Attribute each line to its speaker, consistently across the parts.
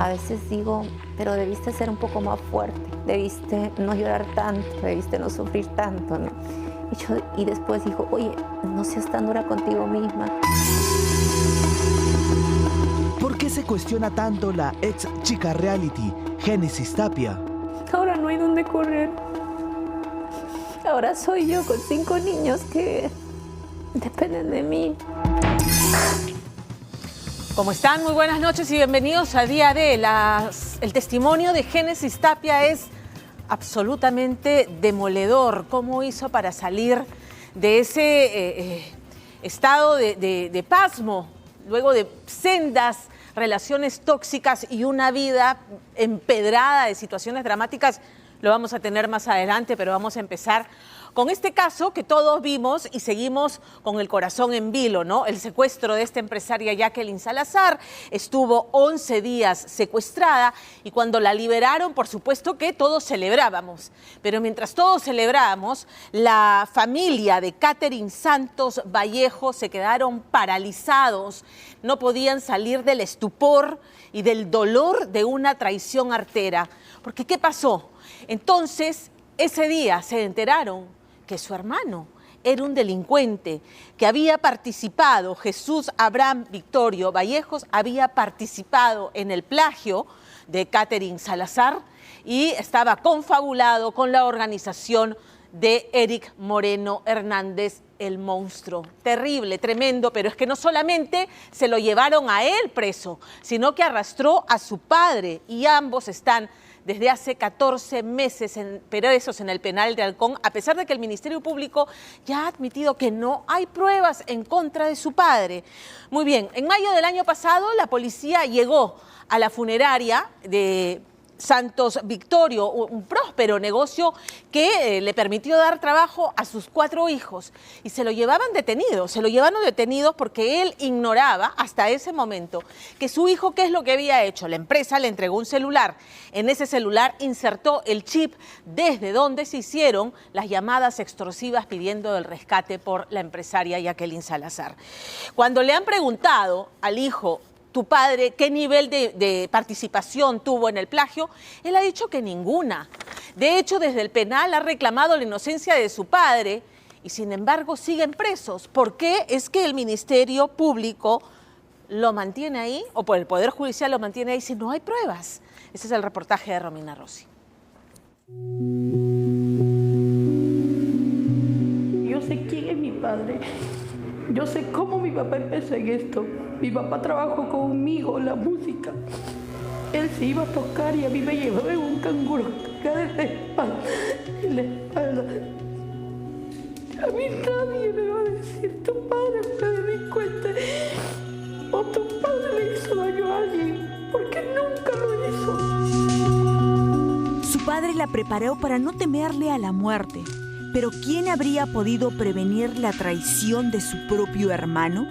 Speaker 1: A veces digo, pero debiste ser un poco más fuerte, debiste no llorar tanto, debiste no sufrir tanto, ¿no? Y después digo, oye, no seas tan dura contigo misma.
Speaker 2: ¿Por qué se cuestiona tanto la ex chica reality, Génesis Tapia?
Speaker 1: Ahora no hay dónde correr. Ahora soy yo con 5 niños que dependen de mí.
Speaker 3: ¿Cómo están? Muy buenas noches y bienvenidos a Día D. El testimonio de Génesis Tapia es absolutamente demoledor. ¿Cómo hizo para salir de ese estado de pasmo, luego de sendas relaciones tóxicas y una vida empedrada de situaciones dramáticas? Lo vamos a tener más adelante, pero vamos a empezar con este caso que todos vimos y seguimos con el corazón en vilo, ¿no? El secuestro de esta empresaria Jacqueline Salazar. Estuvo 11 días secuestrada y cuando la liberaron, por supuesto que todos celebrábamos. Pero mientras todos celebrábamos, la familia de Catherine Santos Vallejo se quedaron paralizados. No podían salir del estupor y del dolor de una traición artera. Porque ¿qué pasó? Entonces, ese día se enteraron que su hermano era un delincuente, que había participado, Jesús Abraham Victorio Vallejos había participado en el plagio de Catherine Salazar y estaba confabulado con la organización de Eric Moreno Hernández, el monstruo. Terrible, tremendo, pero es que no solamente se lo llevaron a él preso, sino que arrastró a su padre y ambos están desde hace 14 meses presos en el penal de Halcón, a pesar de que el Ministerio Público ya ha admitido que no hay pruebas en contra de su padre. Muy bien, en mayo del año pasado la policía llegó a la funeraria de Santos Victorio, un próspero negocio que le permitió dar trabajo a sus 4 hijos y se lo llevaron detenidos porque él ignoraba hasta ese momento que su hijo, ¿qué es lo que había hecho? La empresa le entregó un celular, en ese celular insertó el chip desde donde se hicieron las llamadas extorsivas pidiendo el rescate por la empresaria Jacqueline Salazar. Cuando le han preguntado al hijo, tu padre, ¿qué nivel de participación tuvo en el plagio? Él ha dicho que ninguna. De hecho, desde el penal ha reclamado la inocencia de su padre y sin embargo siguen presos. ¿Por qué? Es que el Ministerio Público lo mantiene ahí, o por el Poder Judicial lo mantiene ahí si no hay pruebas. Ese es el reportaje de Romina Rossi.
Speaker 4: Yo sé quién es mi padre. Yo sé cómo mi papá empezó en esto. Mi papá trabajó conmigo en la música. Él se iba a tocar y a mí me llevaba en un canguro en la espalda. A mí nadie me va a decir, tu padre fue delincuente o tu padre le hizo daño a alguien, porque nunca lo hizo.
Speaker 5: Su padre la preparó para no temerle a la muerte. Pero ¿quién habría podido prevenir la traición de su propio hermano?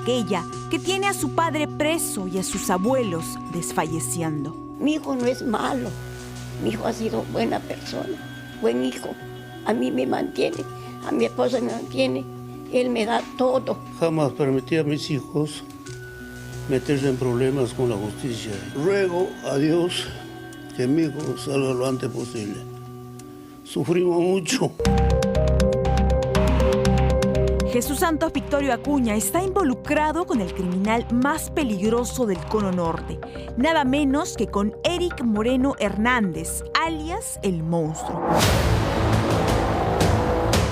Speaker 5: Aquella que tiene a su padre preso y a sus abuelos desfalleciendo.
Speaker 4: Mi hijo no es malo. Mi hijo ha sido buena persona, buen hijo. A mí me mantiene, a mi esposa me mantiene. Él me da todo.
Speaker 6: Jamás permití a mis hijos meterse en problemas con la justicia. Ruego a Dios que mi hijo salga lo antes posible. Sufrimos mucho.
Speaker 5: Jesús Santos Victorio Acuña está involucrado con el criminal más peligroso del Cono Norte, nada menos que con Eric Moreno Hernández, alias el monstruo.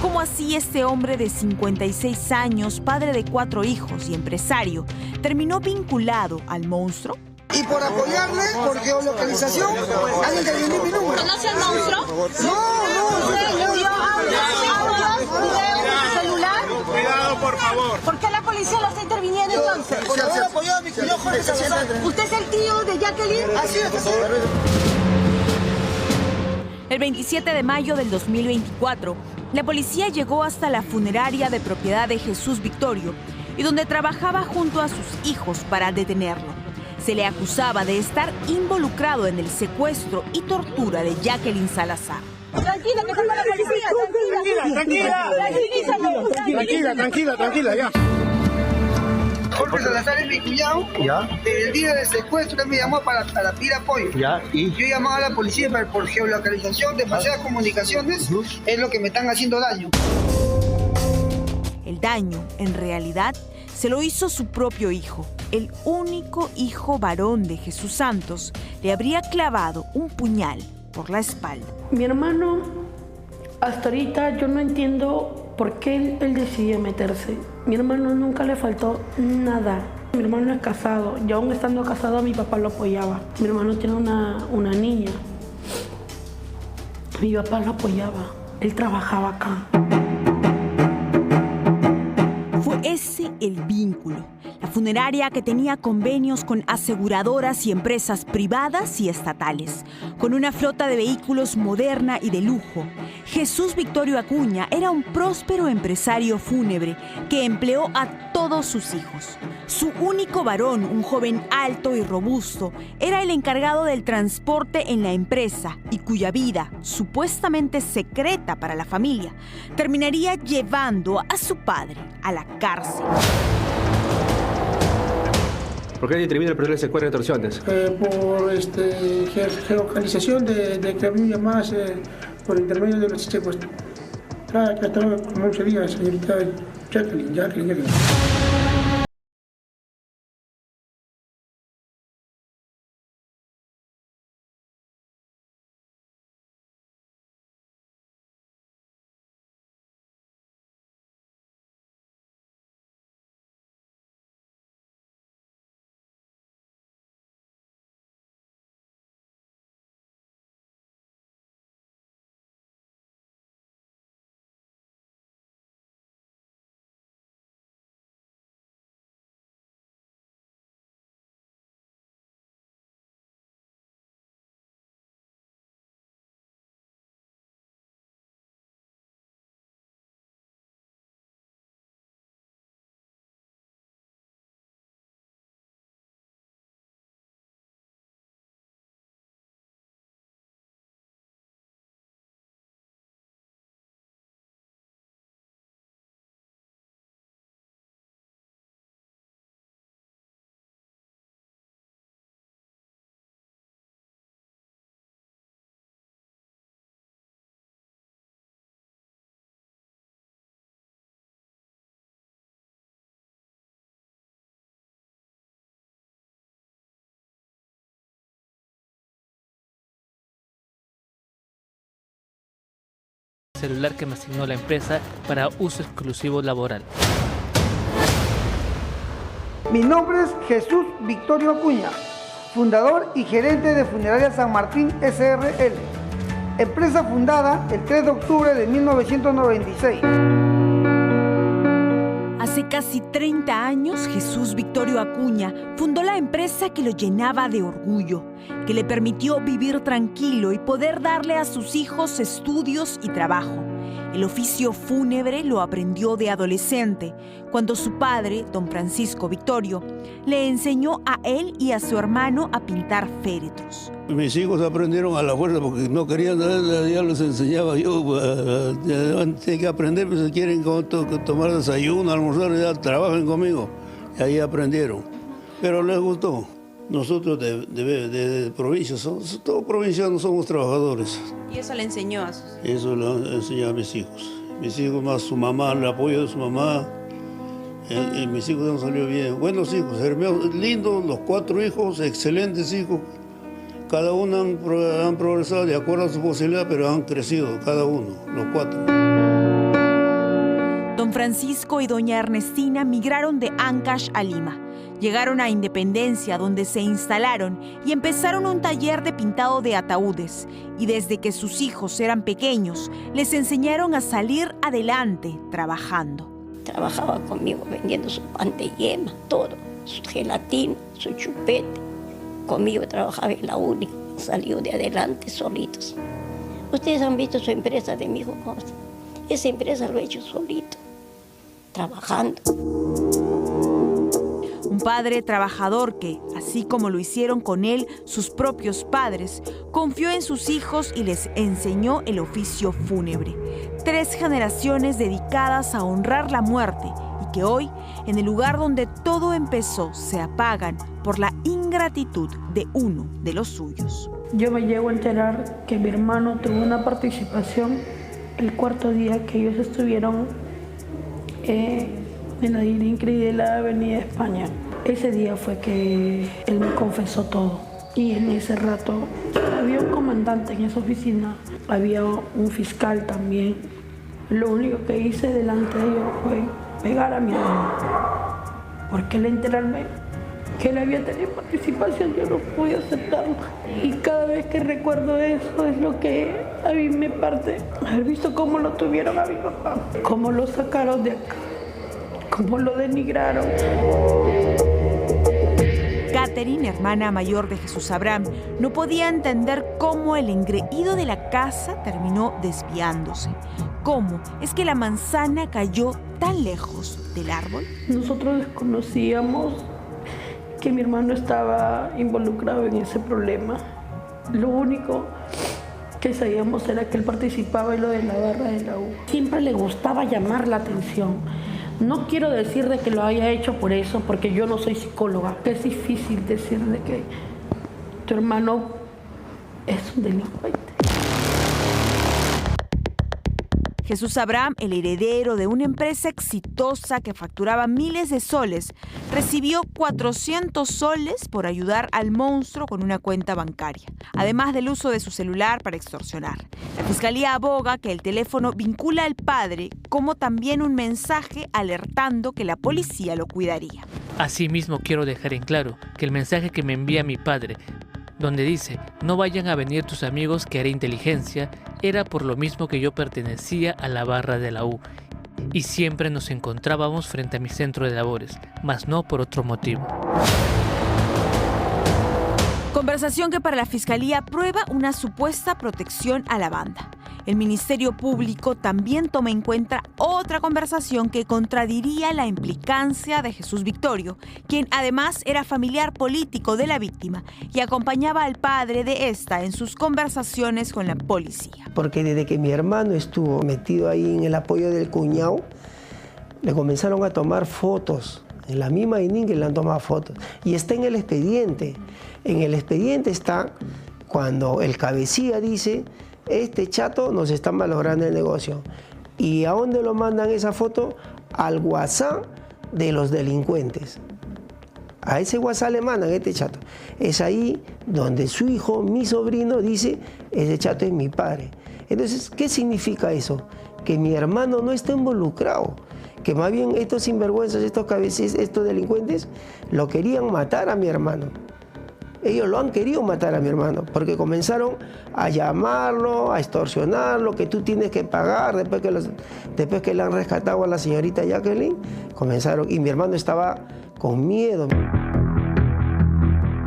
Speaker 5: ¿Cómo así este hombre de 56 años, padre de 4 hijos y empresario, terminó vinculado al monstruo?
Speaker 7: Y por apoyarle, por geolocalización, han intervenido mi número.
Speaker 8: ¿Conoce al monstruo?
Speaker 7: No.
Speaker 8: ¿Le dio celular?
Speaker 9: Cuidado, por favor.
Speaker 8: ¿Por qué la policía lo está interviniendo entonces?
Speaker 7: Por haber apoyado a mi hijo de Salazar.
Speaker 8: ¿Usted es el tío de Jacqueline?
Speaker 7: Así es.
Speaker 5: El 27 de mayo del 2024, la policía llegó hasta la funeraria de propiedad de Jesús Victorio y donde trabajaba junto a sus hijos para detenerlo. Se le acusaba de estar involucrado en el secuestro y tortura de Jacqueline Salazar.
Speaker 8: Tranquila, que está la policía, tranquila.
Speaker 9: Tranquila,
Speaker 8: Tranquilízate.
Speaker 9: ya.
Speaker 7: Jorge Salazar es mi cuñado.
Speaker 9: Ya.
Speaker 7: Desde el día del secuestro él me llamó para pedir apoyo.
Speaker 9: Ya, y
Speaker 7: yo llamaba a la policía por geolocalización, demasiadas comunicaciones, es lo que me están haciendo daño.
Speaker 5: El daño, en realidad, se lo hizo su propio hijo. El único hijo varón de Jesús Santos le habría clavado un puñal por la espalda.
Speaker 4: Mi hermano, hasta ahorita yo no entiendo por qué él decidió meterse. Mi hermano nunca le faltó nada. Mi hermano es casado y aún estando casado mi papá lo apoyaba. Mi hermano tiene una niña. Mi papá lo apoyaba. Él trabajaba acá.
Speaker 5: Fue ese el vínculo. La funeraria que tenía convenios con aseguradoras y empresas privadas y estatales, con una flota de vehículos moderna y de lujo. Jesús Victorio Acuña era un próspero empresario fúnebre que empleó a todos sus hijos. Su único varón, un joven alto y robusto, era el encargado del transporte en la empresa y cuya vida, supuestamente secreta para la familia, terminaría llevando a su padre a la cárcel.
Speaker 9: ¿por qué determina el proceso de secuestro y extorsiones?
Speaker 10: Por geolocalización de que había llamadas por intermedio de los secuestros. Hasta como 11 días, señorita Jacqueline.
Speaker 11: Celular que me asignó la empresa para uso exclusivo laboral.
Speaker 7: Mi nombre es Jesús Victorio Acuña, fundador y gerente de Funeraria San Martín SRL, empresa fundada el 3 de octubre de 1996.
Speaker 5: Hace casi 30 años, Jesús Victorio Acuña fundó la empresa que lo llenaba de orgullo, que le permitió vivir tranquilo y poder darle a sus hijos estudios y trabajo. El oficio fúnebre lo aprendió de adolescente, cuando su padre, don Francisco Victorio, le enseñó a él y a su hermano a pintar féretros.
Speaker 6: Mis hijos aprendieron a la fuerza porque no querían nada, ya les enseñaba yo. Tienen que aprender, pues, si quieren tomar desayuno, almorzar, ya trabajan conmigo. Y ahí aprendieron. Pero les gustó. Nosotros de provincia, todos provincianos somos trabajadores.
Speaker 12: ¿Y eso le enseñó a sus hijos?
Speaker 6: Eso le enseñó a mis hijos. Mis hijos más su mamá, el apoyo de su mamá. Mis hijos han salido bien. Buenos hijos, hermosos, lindos, los 4 hijos, excelentes hijos. Cada uno han progresado de acuerdo a su posibilidad, pero han crecido, cada uno, los 4.
Speaker 5: Don Francisco y doña Ernestina migraron de Ancash a Lima. Llegaron a Independencia, donde se instalaron y empezaron un taller de pintado de ataúdes. Y desde que sus hijos eran pequeños, les enseñaron a salir adelante trabajando.
Speaker 13: Trabajaba conmigo vendiendo su pan de yema, todo, su gelatina, su chupete. Conmigo trabajaba en la única, salió de adelante solitos. Ustedes han visto su empresa de mi hijo, ¿cómo está? Esa empresa lo he hecho solito, trabajando.
Speaker 5: Un padre trabajador que, así como lo hicieron con él sus propios padres, confió en sus hijos y les enseñó el oficio fúnebre. 3 generaciones dedicadas a honrar la muerte y que hoy En el lugar donde todo empezó, se apagan por la ingratitud de uno de los suyos.
Speaker 4: Yo me llego a enterar que mi hermano tuvo una participación el cuarto día que ellos estuvieron en la INCRI de la Avenida España. Ese día fue que él me confesó todo. Y en ese rato había un comandante en esa oficina, había un fiscal también. Lo único que hice delante de ellos fue pegar a mi hermano. Porque al enterarme que él había tenido participación, yo no pude aceptarlo. Y cada vez que recuerdo eso es lo que a mí me parte. Haber visto cómo lo tuvieron a mi papá, cómo lo sacaron de acá, cómo lo denigraron.
Speaker 5: Catherine, hermana mayor de Jesús Abraham, no podía entender cómo el engreído de la casa terminó desviándose. ¿Cómo es que la manzana cayó tan lejos del árbol?
Speaker 4: Nosotros desconocíamos que mi hermano estaba involucrado en ese problema. Lo único que sabíamos era que él participaba en lo de la barra de la U. Siempre le gustaba llamar la atención. No quiero decir de que lo haya hecho por eso, porque yo no soy psicóloga. Es difícil decir de que tu hermano es un delincuente.
Speaker 5: Jesús Abraham, el heredero de una empresa exitosa que facturaba miles de soles, recibió 400 soles por ayudar al monstruo con una cuenta bancaria, además del uso de su celular para extorsionar. La fiscalía aboga que el teléfono vincula al padre, como también un mensaje alertando que la policía lo cuidaría.
Speaker 11: Asimismo, quiero dejar en claro que el mensaje que me envía mi padre, donde dice, no vayan a venir tus amigos que haré inteligencia, era por lo mismo que yo pertenecía a la barra de la U y siempre nos encontrábamos frente a mi centro de labores, mas no por otro motivo.
Speaker 5: Conversación que para la Fiscalía prueba una supuesta protección a la banda. El Ministerio Público también toma en cuenta otra conversación que contradiría la implicancia de Jesús Victorio, quien además era familiar político de la víctima y acompañaba al padre de esta en sus conversaciones con la policía.
Speaker 12: Porque desde que mi hermano estuvo metido ahí en el apoyo del cuñado, le comenzaron a tomar fotos. En la misma ININCRI le han tomado fotos. Y está en el expediente. En el expediente está cuando el cabecilla dice, este chato nos está malogrando el negocio. ¿Y a dónde lo mandan esa foto? Al WhatsApp de los delincuentes. A ese WhatsApp le mandan este chato. Es ahí donde su hijo, mi sobrino, dice, ese chato es mi padre. Entonces, ¿qué significa eso? Que mi hermano no está involucrado. Que más bien estos sinvergüenzas, estos cabecillas, estos delincuentes, lo querían matar a mi hermano. Ellos lo han querido matar a mi hermano, porque comenzaron a llamarlo, a extorsionarlo, que tú tienes que pagar, después que le han rescatado a la señorita Jacqueline, comenzaron, y mi hermano estaba con miedo.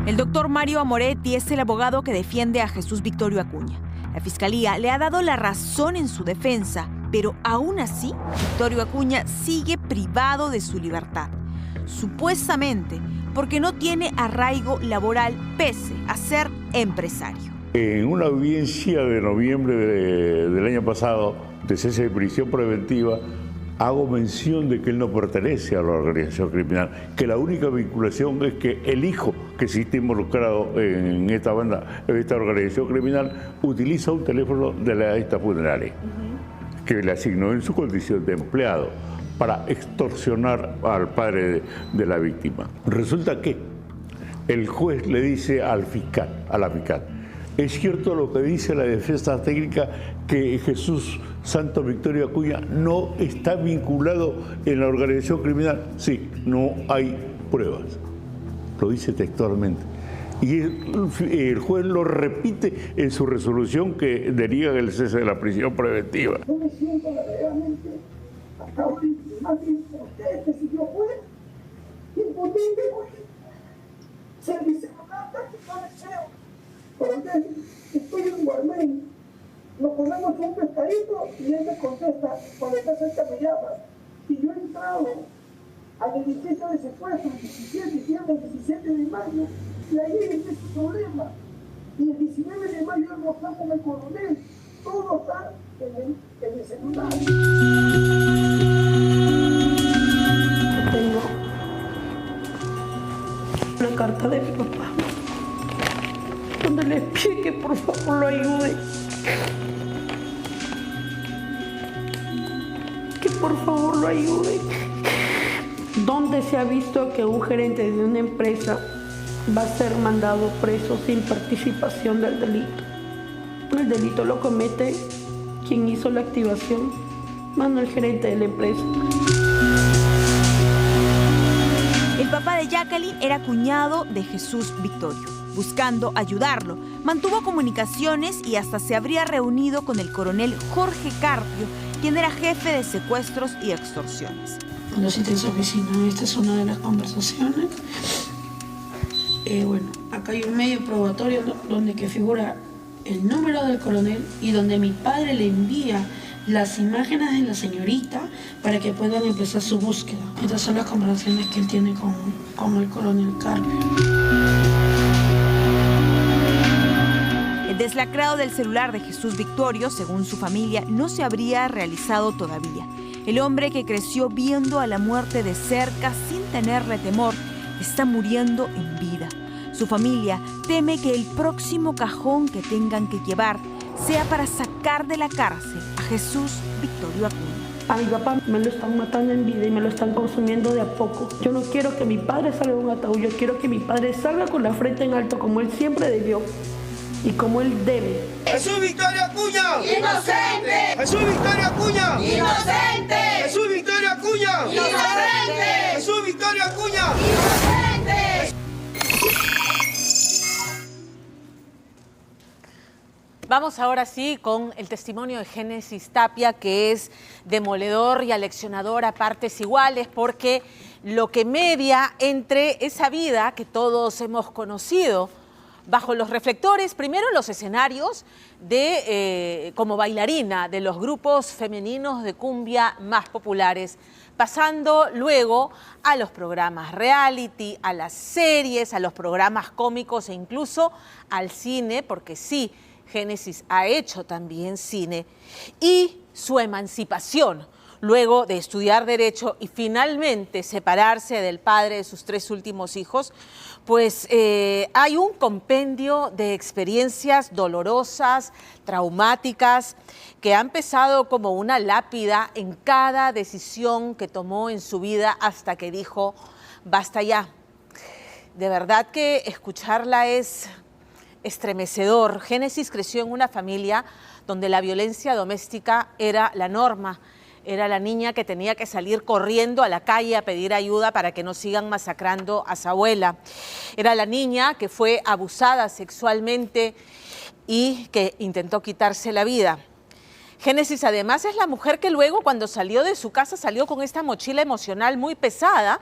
Speaker 5: El doctor Mario Amoretti es el abogado que defiende a Jesús Victorio Acuña. La Fiscalía le ha dado la razón en su defensa, pero aún así, Victorio Acuña sigue privado de su libertad, supuestamente porque no tiene arraigo laboral pese a ser empresario.
Speaker 14: En una audiencia de noviembre del año pasado, de cese de prisión preventiva, hago mención de que él no pertenece a la organización criminal, que la única vinculación es que el hijo que sí está involucrado en esta banda, en esta organización criminal, utiliza un teléfono de esta funeraria, que le asignó en su condición de empleado, para extorsionar al padre de la víctima. Resulta que el juez le dice a la fiscal, es cierto lo que dice la defensa técnica que Jesús Santo Victorio Acuña no está vinculado en la organización criminal. Sí, no hay pruebas. Lo dice textualmente. Y el juez lo repite en su resolución que deriva el cese de la prisión preventiva.
Speaker 15: Yo me siento verdaderamente más impotente, si yo fuera impotente, porque se dice que no deseo. Porque estoy en Guarmén, nos comemos un pescadito y él me contesta, cuando está cerca me llama. Y yo he entrado al edificio de secuestro el 17 de mayo, y ahí es su problema. Y el 19 de mayo yo no con el coronel, todo está en el celular.
Speaker 4: Tengo carta de mi papá, donde le pide que por favor lo ayude. Que por favor lo ayude. ¿Dónde se ha visto que un gerente de una empresa va a ser mandado preso sin participación del delito? El delito lo comete quien hizo la activación, más no el gerente de la empresa.
Speaker 5: El papá de Jacqueline era cuñado de Jesús Victorio. Buscando ayudarlo, mantuvo comunicaciones y hasta se habría reunido con el coronel Jorge Carpio, quien era jefe de secuestros y extorsiones.
Speaker 4: Cuando cité en su oficina, esta es una de las conversaciones. Bueno, acá hay un medio probatorio donde que figura el número del coronel y donde mi padre le envía las imágenes de la señorita para que puedan empezar su búsqueda. Estas son las conversaciones que él tiene con el coronel Carpio.
Speaker 5: El deslacrado del celular de Jesús Victorio, según su familia, no se habría realizado todavía. El hombre que creció viendo a la muerte de cerca sin tenerle temor, está muriendo en vida. Su familia teme que el próximo cajón que tengan que llevar sea para sacar de la cárcel a Jesús Victorio Acuña.
Speaker 4: A mi papá me lo están matando en vida y me lo están consumiendo de a poco. Yo no quiero que mi padre salga de un ataúd, yo quiero que mi padre salga con la frente en alto como él siempre debió y como él debe.
Speaker 15: ¡Jesús Victorio Acuña! ¡Inocente! ¡Jesús Victorio Acuña! ¡Inocente! ¡Jesús Victorio Acuña! ¡Inocente! ¡Jesús Victorio Acuña! ¡Inocente!
Speaker 3: Vamos ahora sí con el testimonio de Génesis Tapia, que es demoledor y aleccionador a partes iguales, porque lo que media entre esa vida que todos hemos conocido bajo los reflectores, primero en los escenarios como bailarina de los grupos femeninos de cumbia más populares, pasando luego a los programas reality, a las series, a los programas cómicos e incluso al cine, porque sí, Génesis ha hecho también cine, y su emancipación luego de estudiar Derecho y finalmente separarse del padre de sus 3 últimos hijos, pues hay un compendio de experiencias dolorosas, traumáticas, que han pesado como una lápida en cada decisión que tomó en su vida hasta que dijo, basta ya. De verdad que escucharla es estremecedor. Génesis creció en una familia donde la violencia doméstica era la norma. Era la niña que tenía que salir corriendo a la calle a pedir ayuda para que no sigan masacrando a su abuela. Era la niña que fue abusada sexualmente y que intentó quitarse la vida. Génesis además es la mujer que luego, cuando salió de su casa, salió con esta mochila emocional muy pesada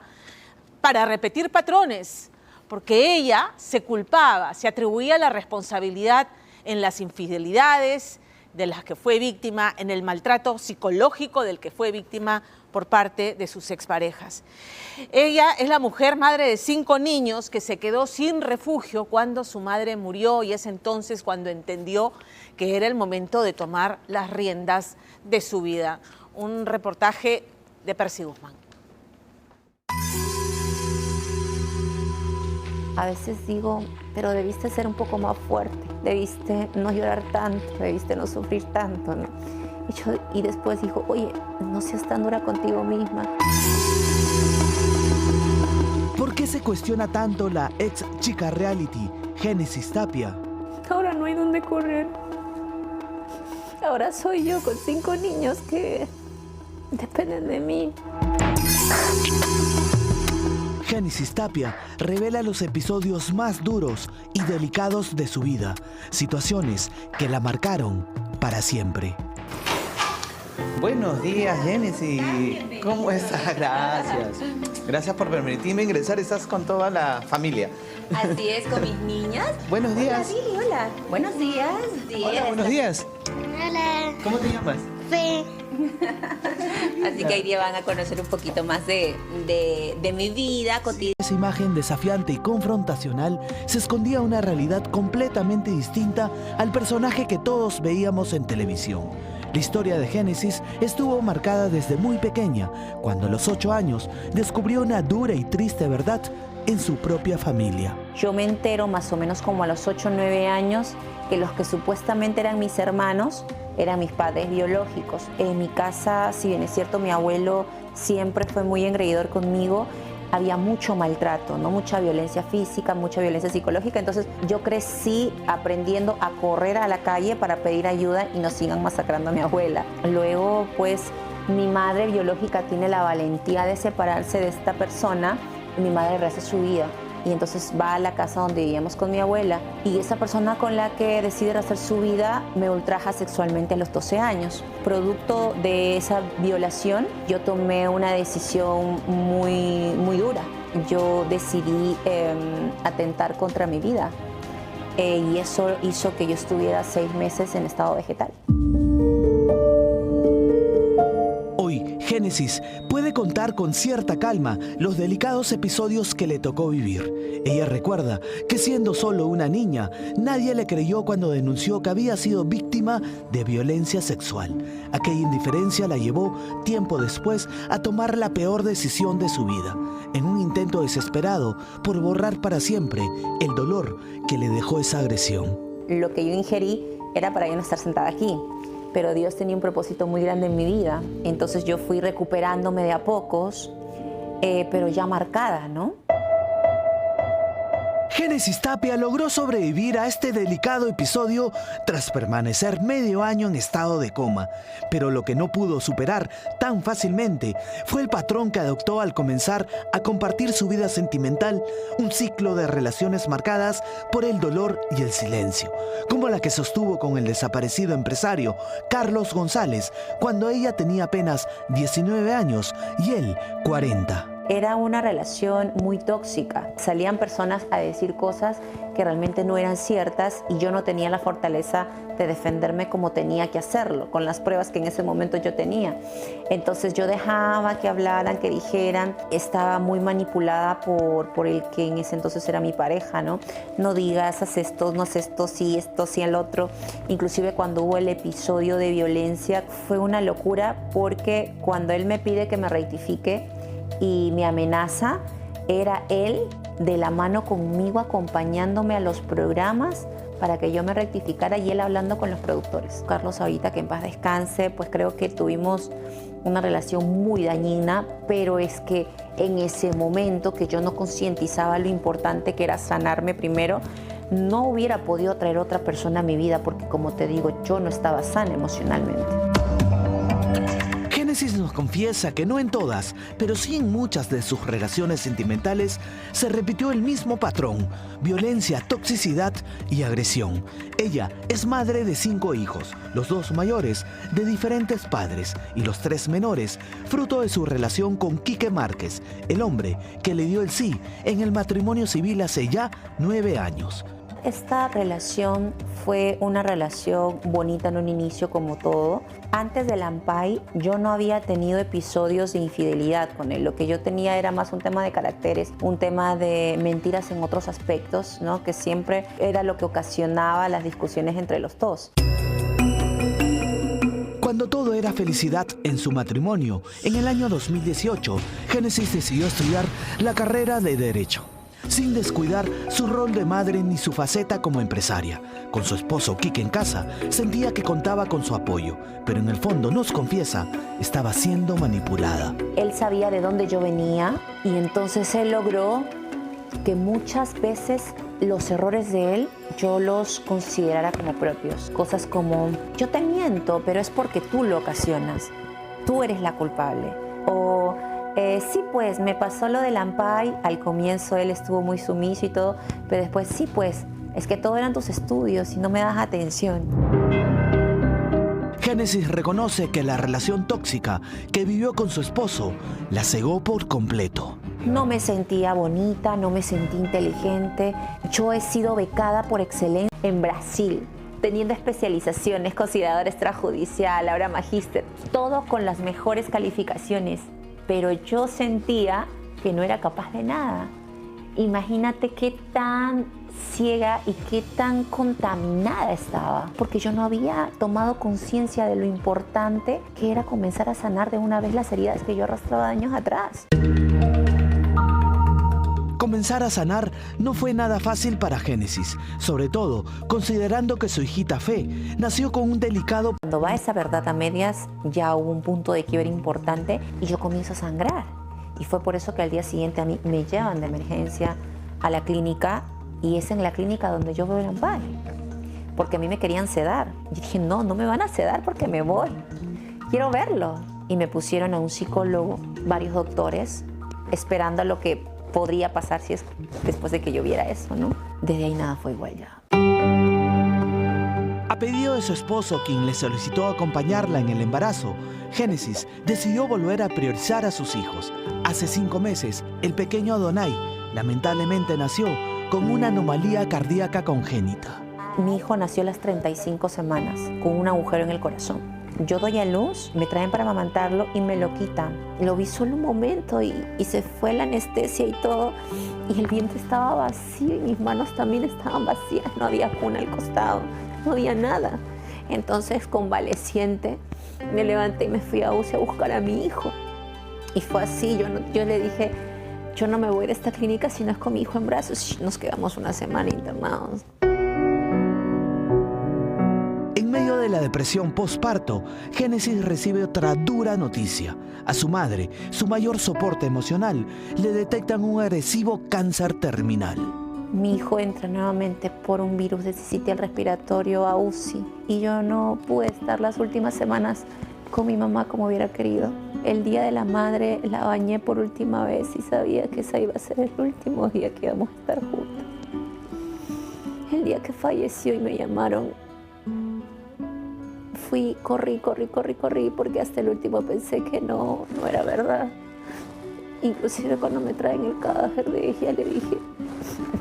Speaker 3: para repetir patrones, porque ella se culpaba, se atribuía la responsabilidad en las infidelidades de las que fue víctima, en el maltrato psicológico del que fue víctima por parte de sus exparejas. Ella es la mujer madre de 5 niños que se quedó sin refugio cuando su madre murió, y es entonces cuando entendió que era el momento de tomar las riendas de su vida. Un reportaje de Percy Guzmán.
Speaker 1: A veces digo, pero debiste ser un poco más fuerte, debiste no llorar tanto, debiste no sufrir tanto, ¿no? Y después digo, oye, no seas tan dura contigo misma.
Speaker 2: ¿Por qué se cuestiona tanto la ex chica reality, Génesis Tapia?
Speaker 1: Ahora no hay dónde correr. Ahora soy yo con 5 niños que dependen de mí.
Speaker 2: Génesis Tapia revela los episodios más duros y delicados de su vida, situaciones que la marcaron para siempre.
Speaker 16: Buenos días, Génesis. ¿Cómo estás? Gracias. Gracias por permitirme ingresar. Estás con toda la familia.
Speaker 17: Así es, con mis niñas.
Speaker 16: Buenos días.
Speaker 17: Hola, Billy, hola. Buenos días.
Speaker 16: Hola, buenos días.
Speaker 17: Hola.
Speaker 16: ¿Cómo te llamas?
Speaker 17: Fe. Así que hoy día van a conocer un poquito más de mi vida cotidiana.
Speaker 2: Esa imagen desafiante y confrontacional se escondía una realidad completamente distinta al personaje que todos veíamos en televisión. La historia de Génesis estuvo marcada desde muy pequeña, cuando a los 8 años descubrió una dura y triste verdad en su propia familia.
Speaker 1: Yo me entero más o menos como a los 8 o 9 años que los que supuestamente eran mis hermanos eran mis padres biológicos. En mi casa, si bien es cierto, mi abuelo siempre fue muy engreidor conmigo, había mucho maltrato, ¿no? Mucha violencia física, mucha violencia psicológica. Entonces yo crecí aprendiendo a correr a la calle para pedir ayuda y no sigan masacrando a mi abuela. Luego, pues, mi madre biológica tiene la valentía de separarse de esta persona y mi madre rehace su vida. Y entonces va a la casa donde vivíamos con mi abuela y esa persona con la que decide hacer su vida me ultraja sexualmente a los 12 años. Producto de esa violación, yo tomé una decisión muy dura. Yo decidí atentar contra mi vida y eso hizo que yo estuviera 6 meses en estado vegetal.
Speaker 2: Hoy, Génesis puede contar con cierta calma los delicados episodios que le tocó vivir. Ella recuerda que siendo solo una niña, nadie le creyó cuando denunció que había sido víctima de violencia sexual. Aquella indiferencia la llevó, tiempo después, a tomar la peor decisión de su vida, en un intento desesperado por borrar para siempre el dolor que le dejó esa agresión.
Speaker 1: Lo que yo ingerí era para yo no estar sentada aquí. Pero Dios tenía un propósito muy grande en mi vida. Entonces yo fui recuperándome de a pocos, pero ya marcada, ¿no?
Speaker 2: Génesis Tapia logró sobrevivir a este delicado episodio tras permanecer medio año en estado de coma. Pero lo que no pudo superar tan fácilmente fue el patrón que adoptó al comenzar a compartir su vida sentimental, un ciclo de relaciones marcadas por el dolor y el silencio, como la que sostuvo con el desaparecido empresario Carlos González cuando ella tenía apenas 19 años y él 40.
Speaker 1: Era una relación muy tóxica. Salían personas a decir cosas que realmente no eran ciertas y yo no tenía la fortaleza de defenderme como tenía que hacerlo, con las pruebas que en ese momento yo tenía. Entonces yo dejaba que hablaran, que dijeran. Estaba muy manipulada por el que en ese entonces era mi pareja, ¿no? No digas, haz esto, no haz esto, sí, el otro. Inclusive cuando hubo el episodio de violencia fue una locura porque cuando él me pide que me rectifique, y mi amenaza era él de la mano conmigo acompañándome a los programas para que yo me rectificara y él hablando con los productores. Carlos, ahorita que en paz descanse, pues creo que tuvimos una relación muy dañina, pero es que en ese momento que yo no concientizaba lo importante que era sanarme primero, no hubiera podido traer otra persona a mi vida porque, como te digo, yo no estaba sana emocionalmente.
Speaker 2: Génesis nos confiesa que no en todas, pero sí en muchas de sus relaciones sentimentales se repitió el mismo patrón: violencia, toxicidad y agresión. Ella es madre de 5 hijos, los 2 mayores de diferentes padres y los 3 menores, fruto de su relación con Quique Márquez, el hombre que le dio el sí en el matrimonio civil hace ya 9 años.
Speaker 1: Esta relación fue una relación bonita en un inicio, como todo. Antes del AMPAI yo no había tenido episodios de infidelidad con él. Lo que yo tenía era más un tema de caracteres, un tema de mentiras en otros aspectos, ¿no? Que siempre era lo que ocasionaba las discusiones entre los dos.
Speaker 2: Cuando todo era felicidad en su matrimonio, en el año 2018, Génesis decidió estudiar la carrera de Derecho, sin descuidar su rol de madre ni su faceta como empresaria. Con su esposo Quique en casa, sentía que contaba con su apoyo, pero en el fondo, nos confiesa, estaba siendo manipulada.
Speaker 1: Él sabía de dónde yo venía y entonces él logró que muchas veces los errores de él yo los considerara como propios. Cosas como, yo te miento, pero es porque tú lo ocasionas. Tú eres la culpable. O sí, pues, me pasó lo del AMPAI. Al comienzo él estuvo muy sumiso y todo, pero después, sí, pues, es que todo eran tus estudios y no me das atención.
Speaker 2: Génesis reconoce que la relación tóxica que vivió con su esposo la cegó por completo.
Speaker 1: No me sentía bonita, no me sentí inteligente. Yo he sido becada por excelencia en Brasil, teniendo especializaciones, consideradora extrajudicial, ahora magíster, todo con las mejores calificaciones. Pero yo sentía que no era capaz de nada. Imagínate qué tan ciega y qué tan contaminada estaba, porque yo no había tomado conciencia de lo importante que era comenzar a sanar de una vez las heridas que yo arrastraba años atrás.
Speaker 2: Comenzar a sanar no fue nada fácil para Génesis, sobre todo considerando que su hijita Fe nació con un delicado...
Speaker 1: Cuando va esa verdad a medias, ya hubo un punto de quiebre importante y yo comienzo a sangrar. Y fue por eso que al día siguiente a mí me llevan de emergencia a la clínica, y es en la clínica donde yo veo el amparo, porque a mí me querían sedar. Yo dije, no me van a sedar porque me voy. Quiero verlo. Y me pusieron a un psicólogo, varios doctores, esperando a lo que podría pasar si es después de que yo viera eso, ¿no? Desde ahí nada fue igual ya.
Speaker 2: A pedido de su esposo, quien le solicitó acompañarla en el embarazo, Génesis decidió volver a priorizar a sus hijos. Hace 5 meses, el pequeño Adonai lamentablemente nació con una anomalía cardíaca congénita.
Speaker 1: Mi hijo nació a las 35 semanas con un agujero en el corazón. Yo doy a luz, me traen para amamantarlo y me lo quitan. Lo vi solo un momento y se fue la anestesia y todo. Y el vientre estaba vacío y mis manos también estaban vacías. No había cuna al costado, no había nada. Entonces, convaleciente, me levanté y me fui a UCI a buscar a mi hijo. Y fue así, yo le dije, yo no me voy de esta clínica si no es con mi hijo en brazos. Nos quedamos una semana internados.
Speaker 2: En medio de la depresión postparto, Génesis recibe otra dura noticia. A su madre, su mayor soporte emocional, le detectan un agresivo cáncer terminal.
Speaker 1: Mi hijo entra nuevamente por un virus de sincitial respiratorio a UCI y yo no pude estar las últimas semanas con mi mamá como hubiera querido. El día de la madre la bañé por última vez y sabía que ese iba a ser el último día que íbamos a estar juntos. El día que falleció y me llamaron, corrí porque hasta el último pensé que no era verdad. Inclusive cuando me traen el cadáver de ella le dije,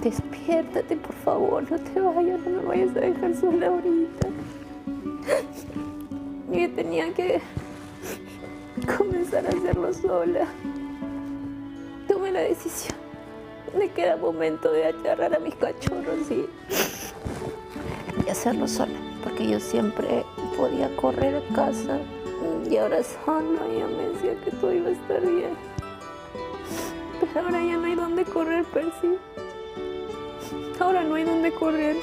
Speaker 1: despiértate por favor, no te vayas, no me vayas a dejar sola ahorita. Y yo tenía que comenzar a hacerlo sola. Tomé la decisión de que era momento de agarrar a mis cachorros y hacerlo sola, porque yo siempre podía correr a casa y ahora sola ella me decía que todo iba a estar bien. Pero ahora ya no hay dónde correr, Percy. Ahora no hay dónde correr.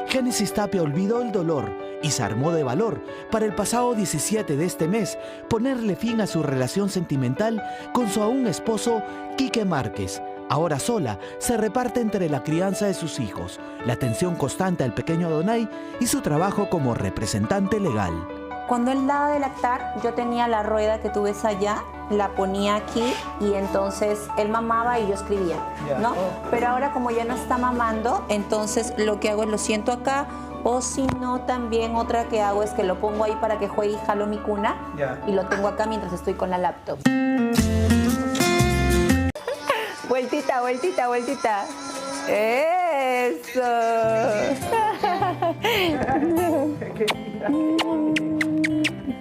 Speaker 2: Génesis Tapia olvidó el dolor y se armó de valor para el pasado 17 de este mes ponerle fin a su relación sentimental con su aún esposo Quique Márquez. Ahora sola, se reparte entre la crianza de sus hijos, la atención constante al pequeño Adonai y su trabajo como representante legal.
Speaker 1: Cuando él daba de lactar, yo tenía la rueda que tú ves allá, la ponía aquí y entonces él mamaba y yo escribía, ¿no? Pero ahora como ya no está mamando, entonces lo que hago es lo siento acá, o si no, también otra que hago es que lo pongo ahí para que juegue y jalo mi cuna y lo tengo acá mientras estoy con la laptop. Vueltita, vueltita, vueltita. ¡Eso!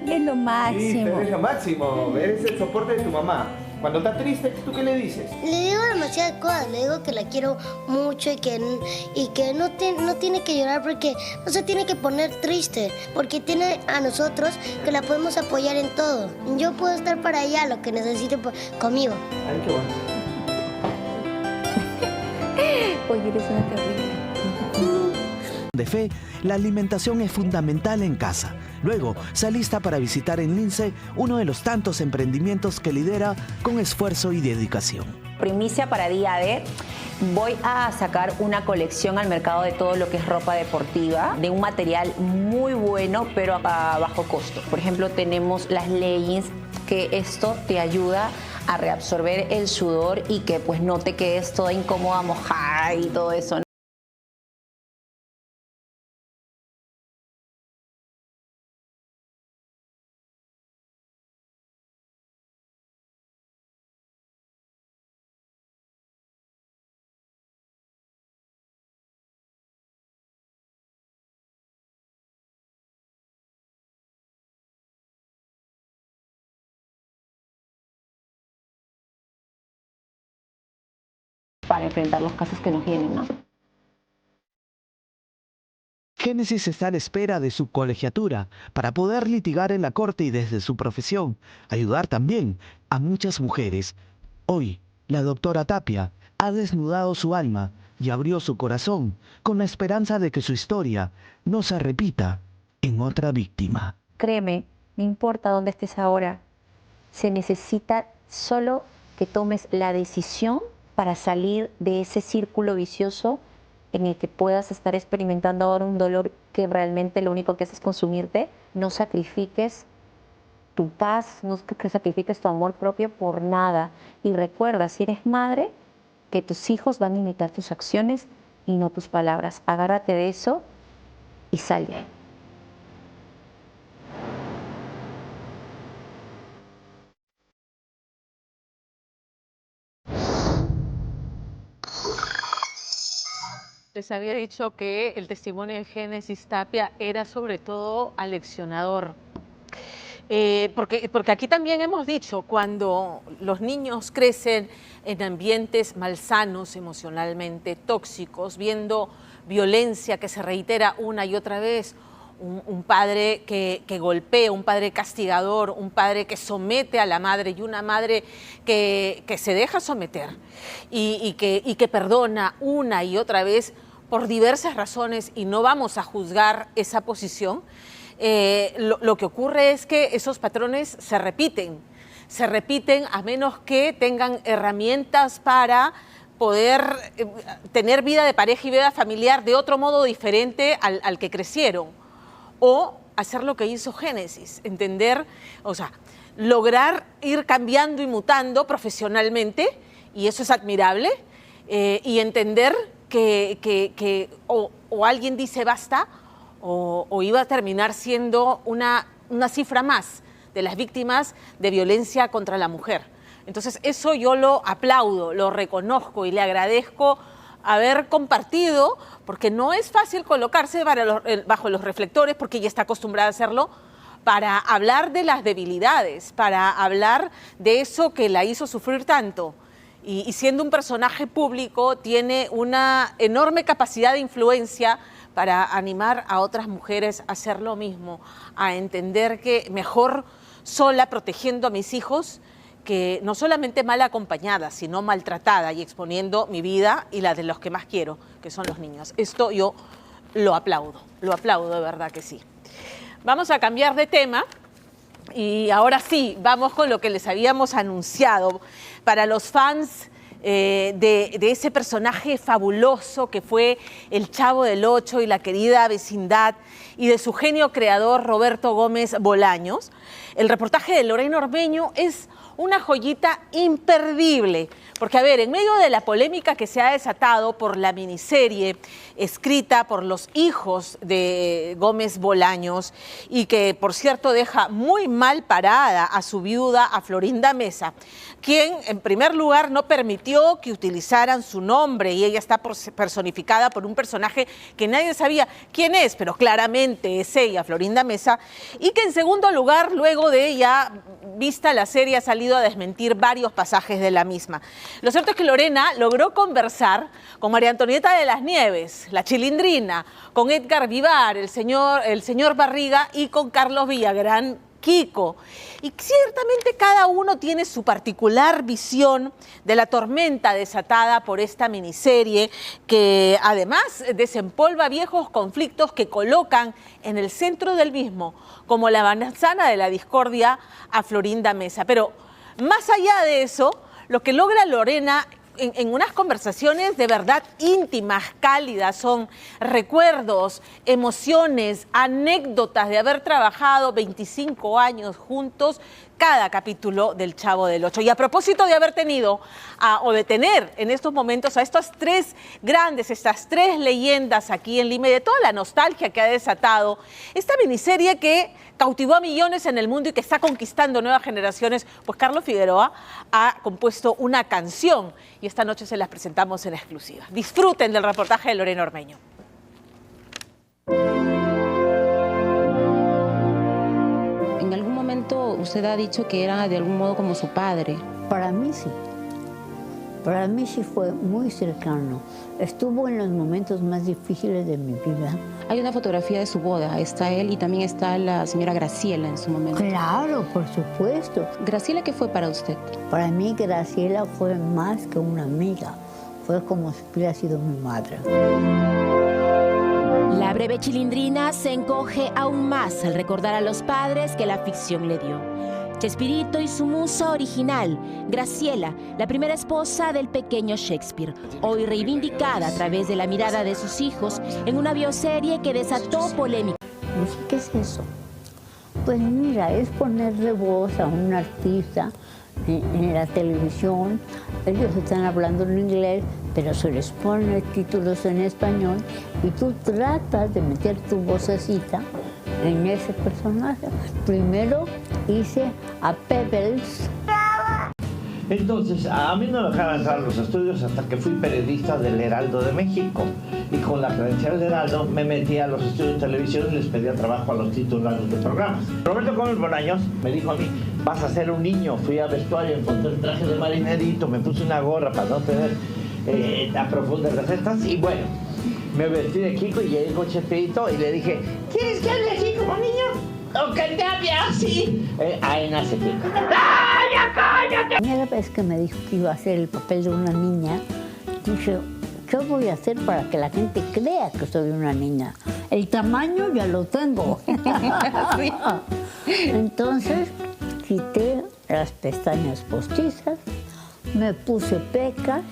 Speaker 1: Es lo máximo.
Speaker 18: Sí, pero es lo máximo. Eres el soporte de tu mamá. Cuando está triste, ¿tú qué le dices?
Speaker 19: Le digo demasiadas cosas. Le digo que la quiero mucho y que no tiene que llorar porque no se tiene que poner triste. Porque tiene a nosotros que la podemos apoyar en todo. Yo puedo estar para ella lo que necesite conmigo.
Speaker 18: Ay, qué bueno.
Speaker 1: Oye, eres una terrible.
Speaker 2: De Fe, la alimentación es fundamental en casa. Luego, se alista para visitar en Lince uno de los tantos emprendimientos que lidera con esfuerzo y dedicación.
Speaker 1: Primicia para Día D. Voy a sacar una colección al mercado de todo lo que es ropa deportiva, de un material muy bueno, pero a bajo costo. Por ejemplo, tenemos las leggings, que esto te ayuda a reabsorber el sudor y que pues no te quedes toda incómoda, mojada y todo eso, ¿no? Para enfrentar los casos que nos vienen, ¿no?
Speaker 2: Génesis está a la espera de su colegiatura para poder litigar en la corte y desde su profesión ayudar también a muchas mujeres. Hoy, la doctora Tapia ha desnudado su alma y abrió su corazón con la esperanza de que su historia no se repita en otra víctima.
Speaker 1: Créeme, no importa dónde estés ahora, se necesita solo que tomes la decisión para salir de ese círculo vicioso en el que puedas estar experimentando ahora un dolor que realmente lo único que hace es consumirte. No sacrifiques tu paz, no sacrifiques tu amor propio por nada. Y recuerda, si eres madre, que tus hijos van a imitar tus acciones y no tus palabras. Agárrate de eso y sal de ahí.
Speaker 3: Les había dicho que el testimonio de Génesis Tapia era sobre todo aleccionador. Porque aquí también hemos dicho, cuando los niños crecen en ambientes malsanos emocionalmente, tóxicos, viendo violencia que se reitera una y otra vez, un padre que golpea, un padre castigador, un padre que somete a la madre y una madre que se deja someter y que perdona una y otra vez por diversas razones, y no vamos a juzgar esa posición. Lo que ocurre es que esos patrones se repiten a menos que tengan herramientas para poder tener vida de pareja y vida familiar de otro modo diferente al que crecieron, o hacer lo que hizo Génesis, entender, o sea, lograr ir cambiando y mutando profesionalmente, y eso es admirable, y entender que o alguien dice basta, o iba a terminar siendo una cifra más de las víctimas de violencia contra la mujer. Entonces eso yo lo aplaudo, lo reconozco y le agradezco haber compartido, porque no es fácil colocarse bajo los reflectores, porque ella está acostumbrada a hacerlo, para hablar de las debilidades, para hablar de eso que la hizo sufrir tanto. Y siendo un personaje público, tiene una enorme capacidad de influencia para animar a otras mujeres a hacer lo mismo, a entender que mejor sola protegiendo a mis hijos que no solamente mal acompañada, sino maltratada y exponiendo mi vida y la de los que más quiero, que son los niños. Esto yo lo aplaudo de verdad que sí. Vamos a cambiar de tema y ahora sí, vamos con lo que les habíamos anunciado. Para los fans de ese personaje fabuloso que fue el Chavo del Ocho y la querida vecindad, y de su genio creador Roberto Gómez Bolaños, el reportaje de Lorena Ormeño es una joyita imperdible, porque a ver, en medio de la polémica que se ha desatado por la miniserie escrita por los hijos de Gómez Bolaños, y que por cierto deja muy mal parada a su viuda, a Florinda Mesa, quien en primer lugar no permitió que utilizaran su nombre, y ella está personificada por un personaje que nadie sabía quién es, pero claramente es ella, Florinda Mesa, y que en segundo lugar, luego de ella, vista la serie, ha salido a desmentir varios pasajes de la misma. Lo cierto es que Lorena logró conversar con María Antonieta de las Nieves, la Chilindrina, con Edgar Vivar, el señor Barriga, y con Carlos Villagrán, Kiko. Y ciertamente cada uno tiene su particular visión de la tormenta desatada por esta miniserie, que además desempolva viejos conflictos que colocan en el centro del mismo, como la manzana de la discordia, a Florinda Mesa. Pero más allá de eso, lo que logra Lorena en unas conversaciones de verdad íntimas, cálidas, son recuerdos, emociones, anécdotas de haber trabajado 25 años juntos, cada capítulo del Chavo del Ocho. Y a propósito de haber tenido o de tener en estos momentos a estas tres grandes, estas tres leyendas aquí en Lima, y de toda la nostalgia que ha desatado esta miniserie que cautivó a millones en el mundo y que está conquistando nuevas generaciones, pues Carlos Figueroa ha compuesto una canción y esta noche se las presentamos en exclusiva. Disfruten del reportaje de Lorena Ormeño.
Speaker 1: En algún momento usted ha dicho que era de algún modo como su padre.
Speaker 4: Para mí sí.
Speaker 20: Para mí sí fue muy cercano. Estuvo en los momentos más difíciles de mi vida.
Speaker 21: Hay una fotografía de su boda, está él y también está la señora Graciela en su momento.
Speaker 20: Claro, por supuesto.
Speaker 21: ¿Graciela qué fue para usted?
Speaker 20: Para mí Graciela fue más que una amiga, fue como si hubiera sido mi madre.
Speaker 22: La breve Chilindrina se encoge aún más al recordar a los padres que la ficción le dio. Chespirito y su musa original, Graciela, la primera esposa del pequeño Shakespeare, hoy reivindicada a través de la mirada de sus hijos en una bioserie que desató polémica.
Speaker 20: ¿Qué es eso? Pues mira, es ponerle voz a un artista en la televisión. Ellos están hablando en inglés, pero se les pone títulos en español y tú tratas de meter tu vocecita en ese personaje. Primero hice a Pebbles.
Speaker 23: Entonces, a mí no me dejaban entrar a los estudios hasta que fui periodista del Heraldo de México. Y con la credencial del Heraldo me metí a los estudios de televisión y les pedía trabajo a los titulares de programas. Roberto Gómez Bolaños me dijo a mí, vas a ser un niño. Fui a vestuario, encontré el traje de marinerito, me puse una gorra para no tener a profundas recetas y bueno, me vestí de Kiko y llegué con Chespirito y le dije, ¿quieres que hable así como niño? ¿O que te hable así? Ahí nace Kiko.
Speaker 20: La primera vez que me dijo que iba a hacer el papel de una niña, dije, ¿qué voy a hacer para que la gente crea que soy una niña? El tamaño ya lo tengo.
Speaker 21: Sí.
Speaker 20: Entonces, quité las pestañas postizas, me puse pecas,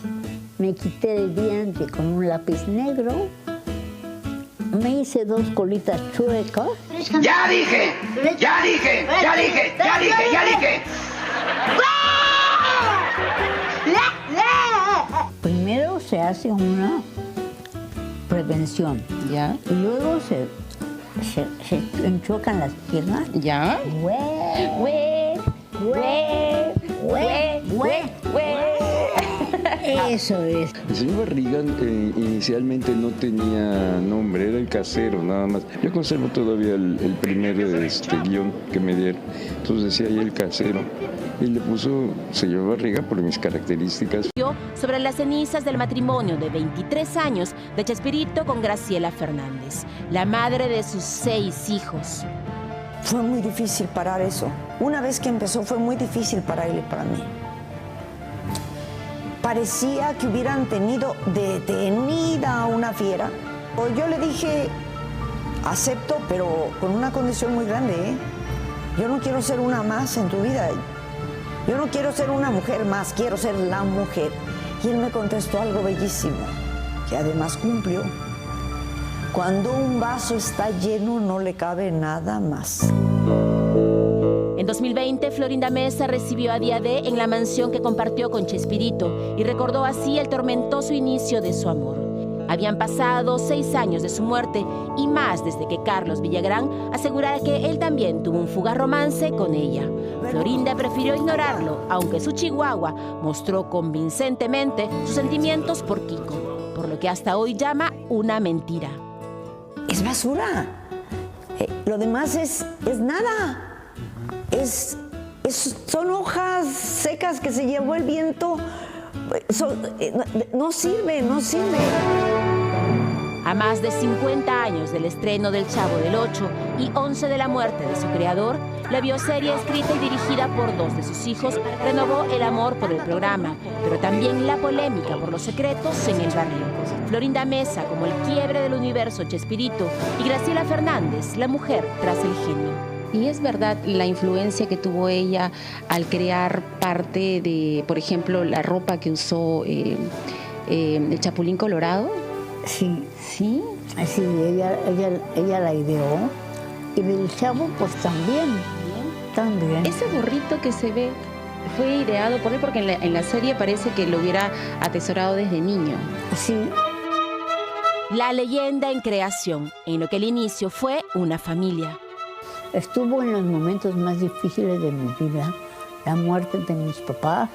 Speaker 20: me quité el diente con un lápiz negro, me hice 2 colitas chuecas.
Speaker 15: ¡Ya dije! ¡Ya dije! ¡Ya dije! ¡Ya dije! ¡Ya dije!
Speaker 20: Primero se hace una prevención,
Speaker 21: ¿ya?
Speaker 20: Y luego se enchocan las piernas.
Speaker 21: ¿Ya?
Speaker 20: Eso es.
Speaker 24: El señor Barriga inicialmente no tenía nombre, era el casero nada más. Yo conservo todavía el primer guión que me dieron. Entonces decía ahí el casero. Y le puso señor Barriga por mis características.
Speaker 22: Sobre las cenizas del matrimonio de 23 años de Chespirito con Graciela Fernández, la madre de sus 6 hijos.
Speaker 25: Fue muy difícil parar eso. Una vez que empezó fue muy difícil para él y para mí. Parecía que hubieran tenido detenida a una fiera. Yo le dije, acepto, pero con una condición muy grande, ¿eh? Yo no quiero ser una más en tu vida. Yo no quiero ser una mujer más, quiero ser la mujer. Y él me contestó algo bellísimo, que además cumplió. Cuando un vaso está lleno, no le cabe nada más.
Speaker 22: En 2020, Florinda Mesa recibió a Día D en la mansión que compartió con Chespirito y recordó así el tormentoso inicio de su amor. Habían pasado 6 años de su muerte y más desde que Carlos Villagrán asegurara que él también tuvo un fugaz romance con ella. Florinda prefirió ignorarlo, aunque su chihuahua mostró convincentemente sus sentimientos por Kiko, por lo que hasta hoy llama una mentira.
Speaker 25: Es basura. Lo demás es nada. Son hojas secas que se llevó el viento. No sirve.
Speaker 22: A más de 50 años del estreno del Chavo del Ocho y 11 de la muerte de su creador, la bioserie escrita y dirigida por 2 de sus hijos renovó el amor por el programa, pero también la polémica por los secretos en el barrio. Florinda Mesa como el quiebre del universo Chespirito y Graciela Fernández, la mujer tras el genio.
Speaker 21: ¿Y es verdad la influencia que tuvo ella al crear parte de, por ejemplo, la ropa que usó el Chapulín Colorado?
Speaker 20: Sí. ¿Sí? Sí, ella la ideó. Y del Chavo, pues también.
Speaker 21: Ese gorrito que se ve fue ideado por él porque en la serie parece que lo hubiera atesorado desde niño.
Speaker 20: Sí.
Speaker 22: La leyenda en creación, en lo que al inicio fue una familia.
Speaker 20: Estuvo en los momentos más difíciles de mi vida, la muerte de mis papás.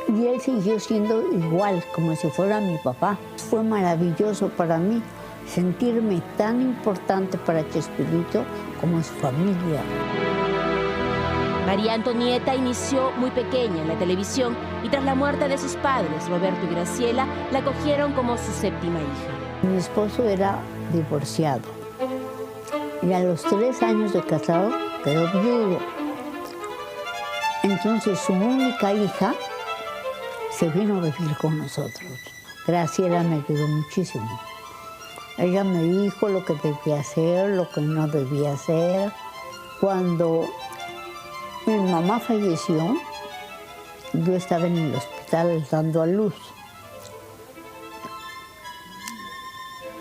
Speaker 20: Y él siguió siendo igual, como si fuera mi papá. Fue maravilloso para mí sentirme tan importante para Chespirito como su familia.
Speaker 22: María Antonieta inició muy pequeña en la televisión y tras la muerte de sus padres, Roberto y Graciela, la acogieron como su séptima hija.
Speaker 20: Mi esposo era divorciado y a los 3 años de casado quedó viudo. Entonces su única hija se vino a vivir con nosotros. Graciela me ayudó muchísimo. Ella me dijo lo que debía hacer, lo que no debía hacer. Cuando mi mamá falleció, yo estaba en el hospital dando a luz.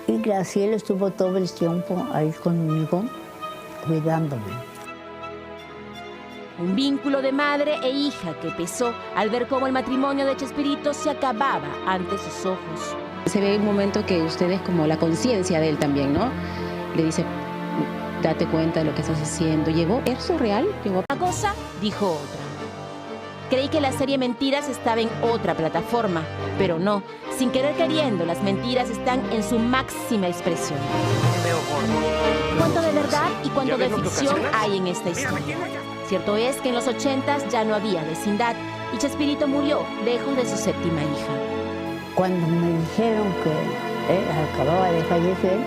Speaker 20: Y Graciela estuvo todo el tiempo ahí conmigo, cuidándome.
Speaker 22: Un vínculo de madre e hija que pesó al ver cómo el matrimonio de Chespirito se acababa ante sus ojos.
Speaker 21: Se ve un momento que ustedes, como la conciencia de él también, ¿no? Le dice, date cuenta de lo que estás haciendo. ¿Llegó? ¿Eso real? ¿Llegó?
Speaker 22: Una cosa, dijo otra. Creí que la serie Mentiras estaba en otra plataforma, pero no. Sin querer queriendo, las mentiras están en su máxima expresión. ¿Cuánto de verdad y cuánto de ficción hay en esta historia? Cierto es que en los 80s ya no había vecindad y Chespirito murió lejos de su séptima hija.
Speaker 20: Cuando me dijeron que él acababa de fallecer,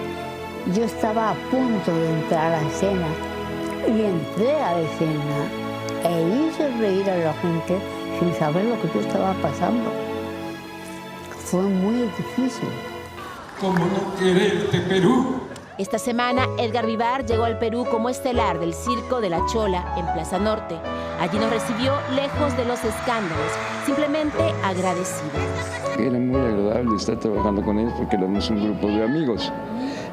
Speaker 20: yo estaba a punto de entrar a escena y entré a la escena e hice reír a la gente sin saber lo que yo estaba pasando. Fue muy difícil.
Speaker 6: ¿Cómo no quererte, Perú?
Speaker 22: Esta semana, Edgar Vivar llegó al Perú como estelar del Circo de la Chola en Plaza Norte. Allí nos recibió lejos de los escándalos, simplemente agradecido.
Speaker 24: Era muy agradable estar trabajando con ellos porque éramos un grupo de amigos.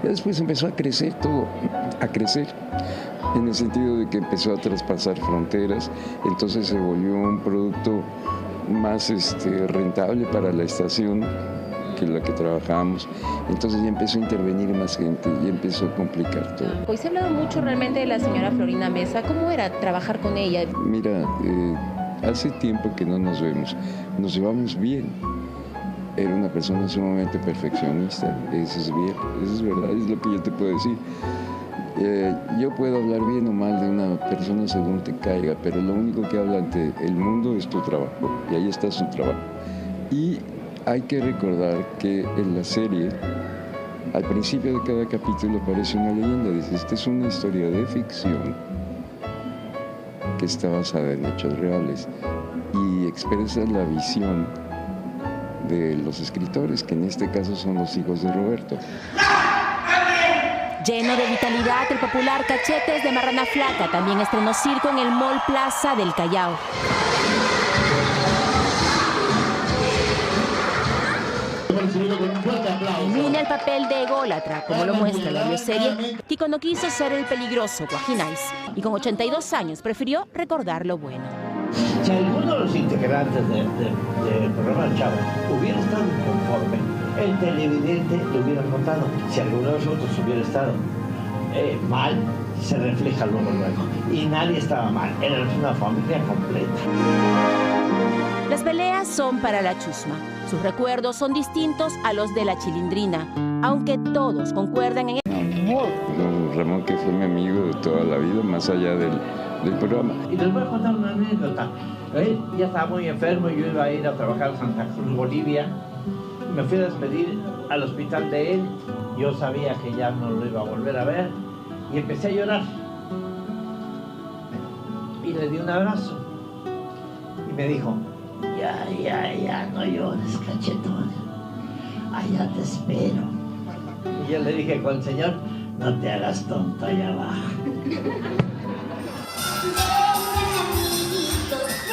Speaker 24: Y después empezó a crecer todo, a crecer, en el sentido de que empezó a traspasar fronteras, entonces se volvió un producto más rentable para la estación que la que trabajábamos. Entonces ya empezó a intervenir más gente y empezó a complicar todo.
Speaker 21: Hoy se ha hablado mucho realmente de la señora Florinda Mesa. ¿Cómo era trabajar con ella?
Speaker 24: Mira, hace tiempo que no nos vemos, nos llevamos bien. Era una persona sumamente perfeccionista, eso es verdad, es lo que yo te puedo decir. Yo puedo hablar bien o mal de una persona según te caiga, pero lo único que habla ante el mundo es tu trabajo, y ahí está su trabajo. Y hay que recordar que en la serie, al principio de cada capítulo aparece una leyenda, dice, esta es una historia de ficción que está basada en hechos reales y expresa la visión de los escritores, que en este caso son los hijos de Roberto.
Speaker 22: Lleno de vitalidad, el popular Cachetes de Marrana Flaca también estrenó circo en el Mall Plaza del Callao. Elimina el papel de ególatra, como lo muestra la bioserie, que cuando quiso ser el peligroso Guajinais y con 82 años prefirió recordar lo bueno.
Speaker 23: Si alguno de los integrantes del programa del Chavo hubiera estado inconforme, el televidente lo hubiera notado. Si alguno de nosotros hubiera estado mal, se refleja luego. Y nadie estaba mal, era una familia completa.
Speaker 22: Las peleas son para la chusma. Sus recuerdos son distintos a los de la Chilindrina, aunque todos concuerdan en
Speaker 24: Don Ramón, que fue mi amigo de toda la vida, más allá del programa.
Speaker 23: Y les voy a contar una anécdota. Él ya estaba muy enfermo, yo iba a ir a trabajar a Santa Cruz, Bolivia. Me fui a despedir al hospital de él. Yo sabía que ya no lo iba a volver a ver y empecé a llorar. Y le di un abrazo y me dijo, ya, no llores, cachetón. Allá te espero. Y yo le dije con el señor, no te hagas tonto allá abajo.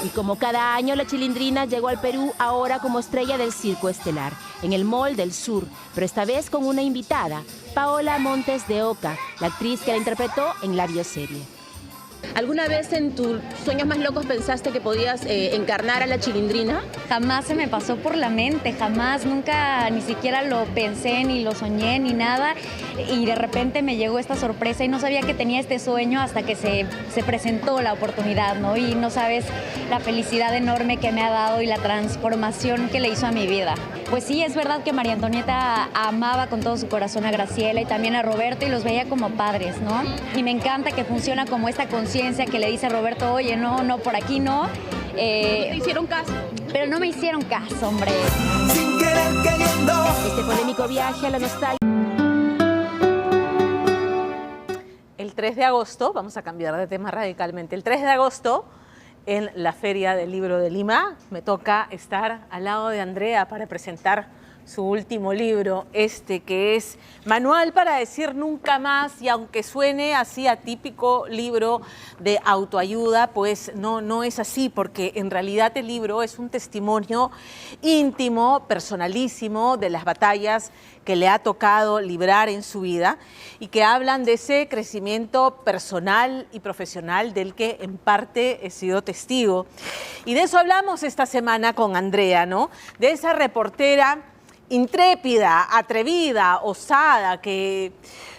Speaker 22: Y como cada año, la Chilindrina llegó al Perú ahora como estrella del Circo Estelar, en el Mall del Sur, pero esta vez con una invitada, Paola Montes de Oca, la actriz que la interpretó en la bioserie.
Speaker 21: ¿Alguna vez en tus sueños más locos pensaste que podías encarnar a la Chilindrina?
Speaker 7: Jamás se me pasó por la mente, jamás, nunca ni siquiera lo pensé, ni lo soñé, ni nada. Y de repente me llegó esta sorpresa y no sabía que tenía este sueño hasta que se presentó la oportunidad, ¿no? Y no sabes la felicidad enorme que me ha dado y la transformación que le hizo a mi vida. Pues sí, es verdad que María Antonieta amaba con todo su corazón a Graciela y también a Roberto y los veía como padres, ¿no? Y me encanta que funciona como esta conciencia que le dice a Roberto, oye, no, por aquí no.
Speaker 21: ¿Te hicieron caso?
Speaker 7: pero no me hicieron caso, hombre.
Speaker 25: Sin querer queriendo.
Speaker 22: Este polémico viaje a la nostalgia.
Speaker 3: El 3 de agosto, vamos a cambiar de tema radicalmente, el 3 de agosto en la Feria del Libro de Lima me toca estar al lado de Andrea para presentar su último libro, que es Manual para decir nunca más, y aunque suene así atípico libro de autoayuda, pues no es así, porque en realidad el libro es un testimonio íntimo, personalísimo de las batallas que le ha tocado librar en su vida y que hablan de ese crecimiento personal y profesional del que en parte he sido testigo. Y de eso hablamos esta semana con Andrea, ¿no? De esa reportera intrépida, atrevida, osada, que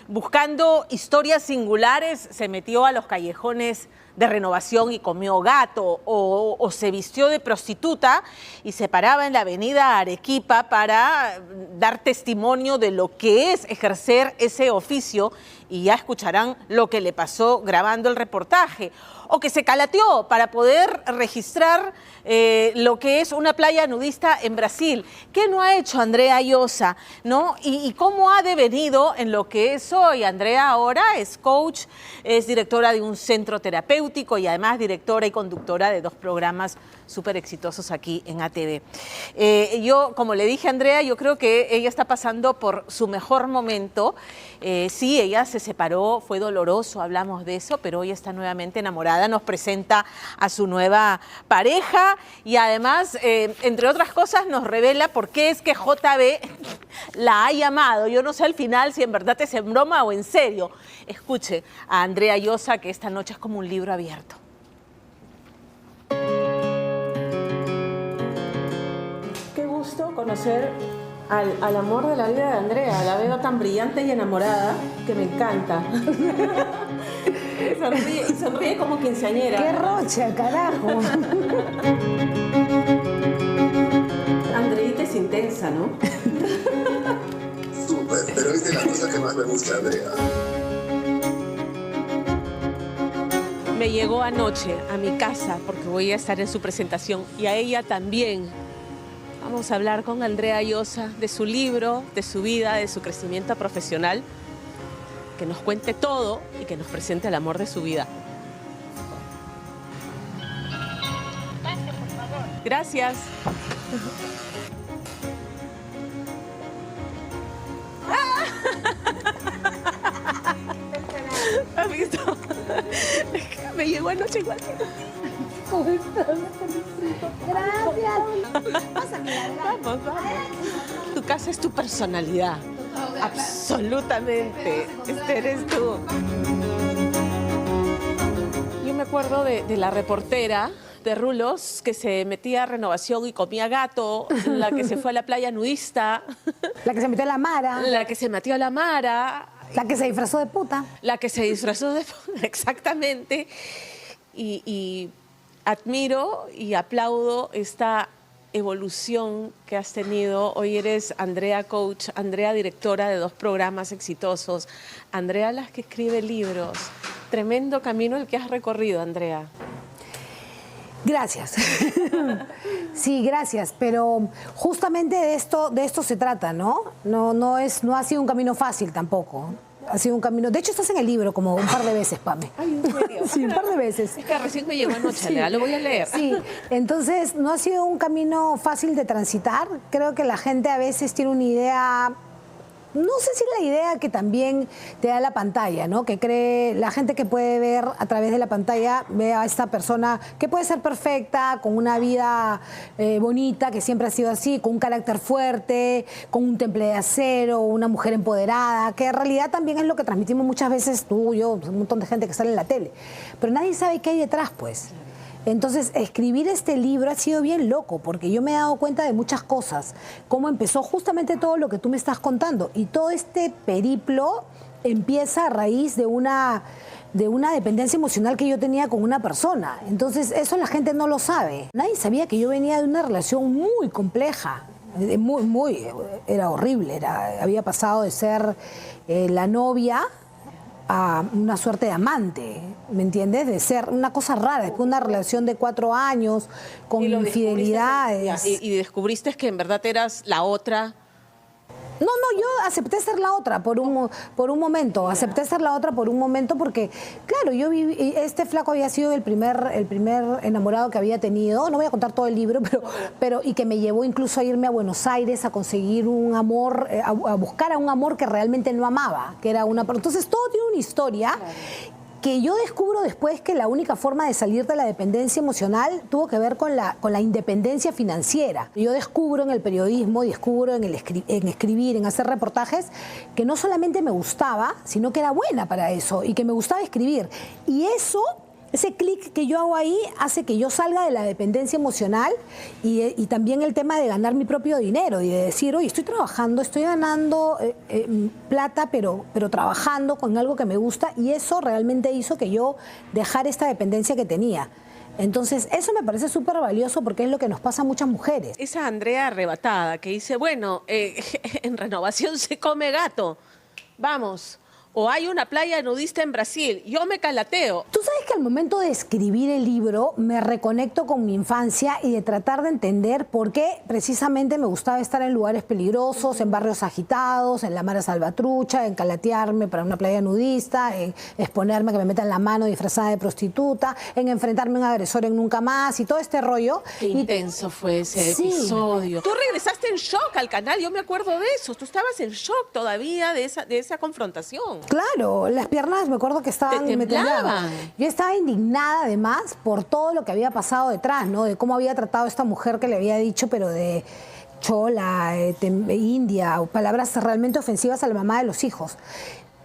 Speaker 3: buscando historias singulares se metió a los callejones de Renovación y comió gato, o se vistió de prostituta y se paraba en la avenida Arequipa para dar testimonio de lo que es ejercer ese oficio, y ya escucharán lo que le pasó grabando el reportaje. O que se calateó para poder registrar lo que es una playa nudista en Brasil. ¿Qué no ha hecho Andrea Llosa, ¿no? Y cómo ha devenido en lo que es hoy. Andrea ahora es coach, es directora de un centro terapéutico y además directora y conductora de 2 programas súper exitosos aquí en ATV. Yo, como le dije a Andrea, yo creo que ella está pasando por su mejor momento. Sí, ella se separó, fue doloroso, hablamos de eso, pero hoy está nuevamente enamorada, nos presenta a su nueva pareja y además, entre otras cosas, nos revela por qué es que JB la ha llamado. Yo no sé al final si en verdad es en broma o en serio. Escuche a Andrea Llosa, que esta noche es como un libro abierto. Qué gusto conocer al amor de la vida de Andrea. La veo tan brillante y enamorada que me encanta. Sonríe como quinceañera.
Speaker 8: ¡Qué rocha, carajo!
Speaker 3: Andreita es intensa, ¿no?
Speaker 9: Súper, pero es de las cosas que más me gusta, Andrea.
Speaker 3: Me llegó anoche a mi casa porque voy a estar en su presentación y a ella también. Vamos a hablar con Andrea Llosa de su libro, de su vida, de su crecimiento profesional, que nos cuente todo y que nos presente el amor de su vida. Gracias. ¿Has visto? Me llegó anoche igual que
Speaker 8: ¿Cómo estás? Gracias.
Speaker 3: Vamos. Tu casa es tu personalidad. Absolutamente. Este eres tú. Yo me acuerdo de la reportera de Rulos que se metía a Renovación y comía gato, la que se fue a la playa nudista.
Speaker 8: La que se metió a la mara.
Speaker 3: La que se metió a la mara.
Speaker 8: La que se disfrazó de puta.
Speaker 3: La que se disfrazó de puta, exactamente. Y admiro y aplaudo esta evolución que has tenido. Hoy eres Andrea Coach, Andrea directora de 2 programas exitosos, Andrea la que escribe libros. Tremendo camino el que has recorrido, Andrea.
Speaker 8: Gracias. Sí, gracias, pero justamente de esto se trata, ¿no? No ha sido un camino fácil tampoco. Ha sido un camino. De hecho, estás en el libro como un par de veces, Pame.
Speaker 3: Ay, ¿en serio?
Speaker 8: Sí, un par de veces.
Speaker 3: Es que recién me llegó anoche,
Speaker 8: Sí.
Speaker 3: lo voy a leer.
Speaker 8: Sí, entonces no ha sido un camino fácil de transitar. Creo que la gente a veces tiene una idea. No sé si la idea que también te da la pantalla, ¿no? Que cree la gente que puede ver a través de la pantalla, ve a esta persona que puede ser perfecta, con una vida bonita, que siempre ha sido así, con un carácter fuerte, con un temple de acero, una mujer empoderada, que en realidad también es lo que transmitimos muchas veces tú, yo, un montón de gente que sale en la tele. Pero nadie sabe qué hay detrás, pues. Entonces, escribir este libro ha sido bien loco, porque yo me he dado cuenta de muchas cosas. Cómo empezó justamente todo lo que tú me estás contando. Y todo este periplo empieza a raíz de una dependencia emocional que yo tenía con una persona. Entonces, eso la gente no lo sabe. Nadie sabía que yo venía de una relación muy compleja. Era horrible. Había pasado de ser la novia a una suerte de amante, ¿me entiendes? De ser una cosa rara, después de una relación de 4 años, con infidelidades.
Speaker 3: Y descubriste que en verdad eras la otra.
Speaker 8: No, yo acepté ser la otra por un momento, acepté ser la otra por un momento porque, claro, yo viví, este flaco había sido el primer enamorado que había tenido, no voy a contar todo el libro, pero y que me llevó incluso a irme a Buenos Aires a conseguir un amor, a buscar a un amor que realmente no amaba, que era una... Entonces todo tiene una historia. Que yo descubro después que la única forma de salir de la dependencia emocional tuvo que ver con la independencia financiera. Yo descubro en el periodismo, descubro en escribir, en hacer reportajes, que no solamente me gustaba, sino que era buena para eso y que me gustaba escribir. Y ese clic que yo hago ahí hace que yo salga de la dependencia emocional y también el tema de ganar mi propio dinero y de decir, oye, estoy trabajando, estoy ganando plata, pero trabajando con algo que me gusta, y eso realmente hizo que yo dejara esta dependencia que tenía. Entonces, eso me parece súper valioso porque es lo que nos pasa a muchas mujeres.
Speaker 3: Esa Andrea arrebatada que dice, bueno, en Renovación se come gato, vamos. O hay una playa nudista en Brasil, yo me calateo.
Speaker 8: Tú sabes que al momento de escribir el libro me reconecto con mi infancia y de tratar de entender por qué precisamente me gustaba estar en lugares peligrosos, en barrios agitados, en la Mara Salvatrucha, en calatearme para una playa nudista, en exponerme que me metan la mano disfrazada de prostituta, en enfrentarme a un agresor en Nunca Más y todo este rollo.
Speaker 3: Qué intenso fue ese episodio. Tú regresaste en shock al canal, yo me acuerdo de eso. Tú estabas en shock todavía de esa confrontación.
Speaker 8: Claro, las piernas me acuerdo que estaban...
Speaker 3: Te temblaban.
Speaker 8: Yo estaba indignada además por todo lo que había pasado detrás, ¿no? De cómo había tratado a esta mujer que le había dicho, pero de chola, india, palabras realmente ofensivas a la mamá de los hijos.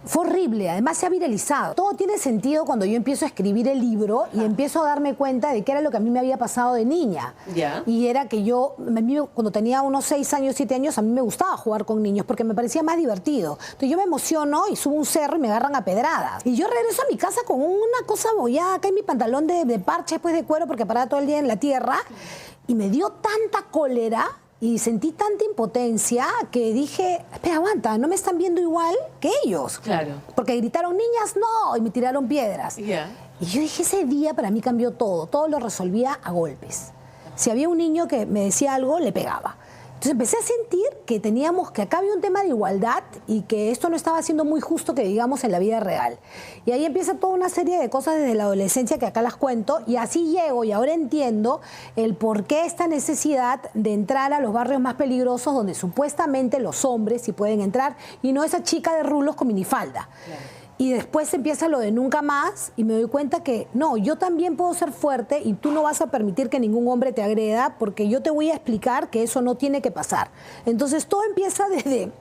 Speaker 8: Fue horrible, además se ha viralizado. Todo tiene sentido cuando yo empiezo a escribir el libro y empiezo a darme cuenta de qué era lo que a mí me había pasado de niña.
Speaker 3: ¿Ya?
Speaker 8: Y era que cuando tenía unos 6 años, 7 años, a mí me gustaba jugar con niños porque me parecía más divertido. Entonces yo me emociono y subo un cerro y me agarran a pedradas. Y yo regreso a mi casa con una cosa bollada acá en mi pantalón de parche después de cuero porque paraba todo el día en la tierra. Y me dio tanta cólera y sentí tanta impotencia que dije, espera, aguanta, no me están viendo igual que ellos.
Speaker 3: Claro.
Speaker 8: Porque gritaron niñas, no, y me tiraron piedras.
Speaker 3: Yeah.
Speaker 8: Y yo dije, ese día para mí cambió todo lo resolvía a golpes. Si había un niño que me decía algo, le pegaba. Entonces empecé a sentir que acá había un tema de igualdad y que esto no estaba siendo muy justo, que digamos, en la vida real. Y ahí empieza toda una serie de cosas desde la adolescencia que acá las cuento, y así llego y ahora entiendo el por qué esta necesidad de entrar a los barrios más peligrosos donde supuestamente los hombres sí pueden entrar y no esa chica de rulos con minifalda. Claro. Y después empieza lo de Nunca Más y me doy cuenta que no, yo también puedo ser fuerte y tú no vas a permitir que ningún hombre te agreda porque yo te voy a explicar que eso no tiene que pasar. Entonces todo empieza desde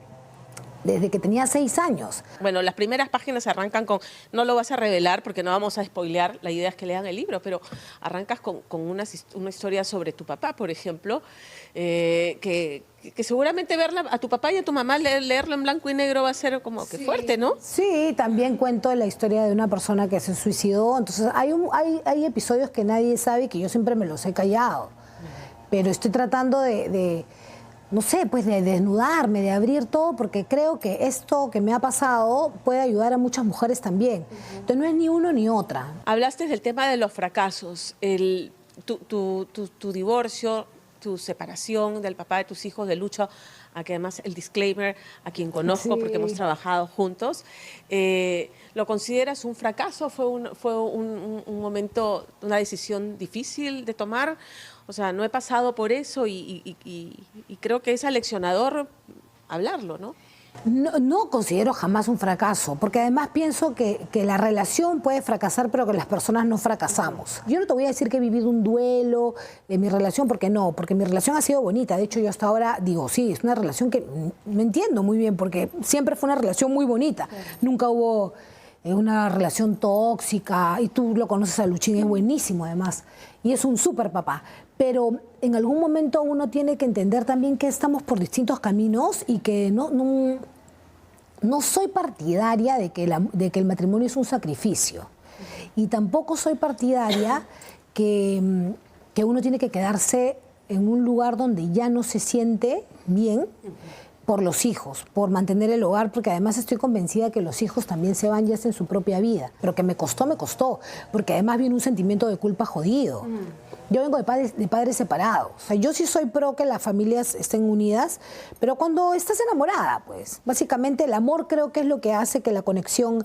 Speaker 8: que tenía 6 años.
Speaker 3: Bueno, las primeras páginas arrancan con, no lo vas a revelar porque no vamos a spoilear, la idea es que lean el libro, pero arrancas con una historia sobre tu papá, por ejemplo, que seguramente verla a tu papá y a tu mamá, leerlo en blanco y negro va a ser como que fuerte, ¿no?
Speaker 8: Sí, también cuento la historia de una persona que se suicidó, entonces hay episodios que nadie sabe y que yo siempre me los he callado, pero estoy tratando no sé, pues de desnudarme, de abrir todo, porque creo que esto que me ha pasado puede ayudar a muchas mujeres también. Entonces no es ni uno ni otra.
Speaker 3: Hablaste del tema de los fracasos, tu divorcio, tu separación del papá de tus hijos, de Lucho, a que además el disclaimer, a quien conozco porque hemos trabajado juntos, ¿lo consideras un fracaso? ¿Fue un momento, una decisión difícil de tomar? O sea, no he pasado por eso y creo que es aleccionador hablarlo, ¿no?
Speaker 8: No considero jamás un fracaso, porque además pienso que la relación puede fracasar, pero que las personas no fracasamos. Yo no te voy a decir que he vivido un duelo en mi relación, porque mi relación ha sido bonita. De hecho, yo hasta ahora digo, sí, es una relación que no entiendo muy bien, porque siempre fue una relación muy bonita. Claro. Nunca hubo una relación tóxica, y tú lo conoces a Luchín, es buenísimo además, y es un súper papá. Pero en algún momento uno tiene que entender también que estamos por distintos caminos y que no soy partidaria de que el matrimonio es un sacrificio. Y tampoco soy partidaria que uno tiene que quedarse en un lugar donde ya no se siente bien por los hijos, por mantener el hogar, porque además estoy convencida que los hijos también se van y hacen su propia vida. Pero que me costó, porque además viene un sentimiento de culpa jodido. Yo vengo de padres separados. O sea, yo sí soy pro que las familias estén unidas, pero cuando estás enamorada, pues, básicamente el amor creo que es lo que hace que la conexión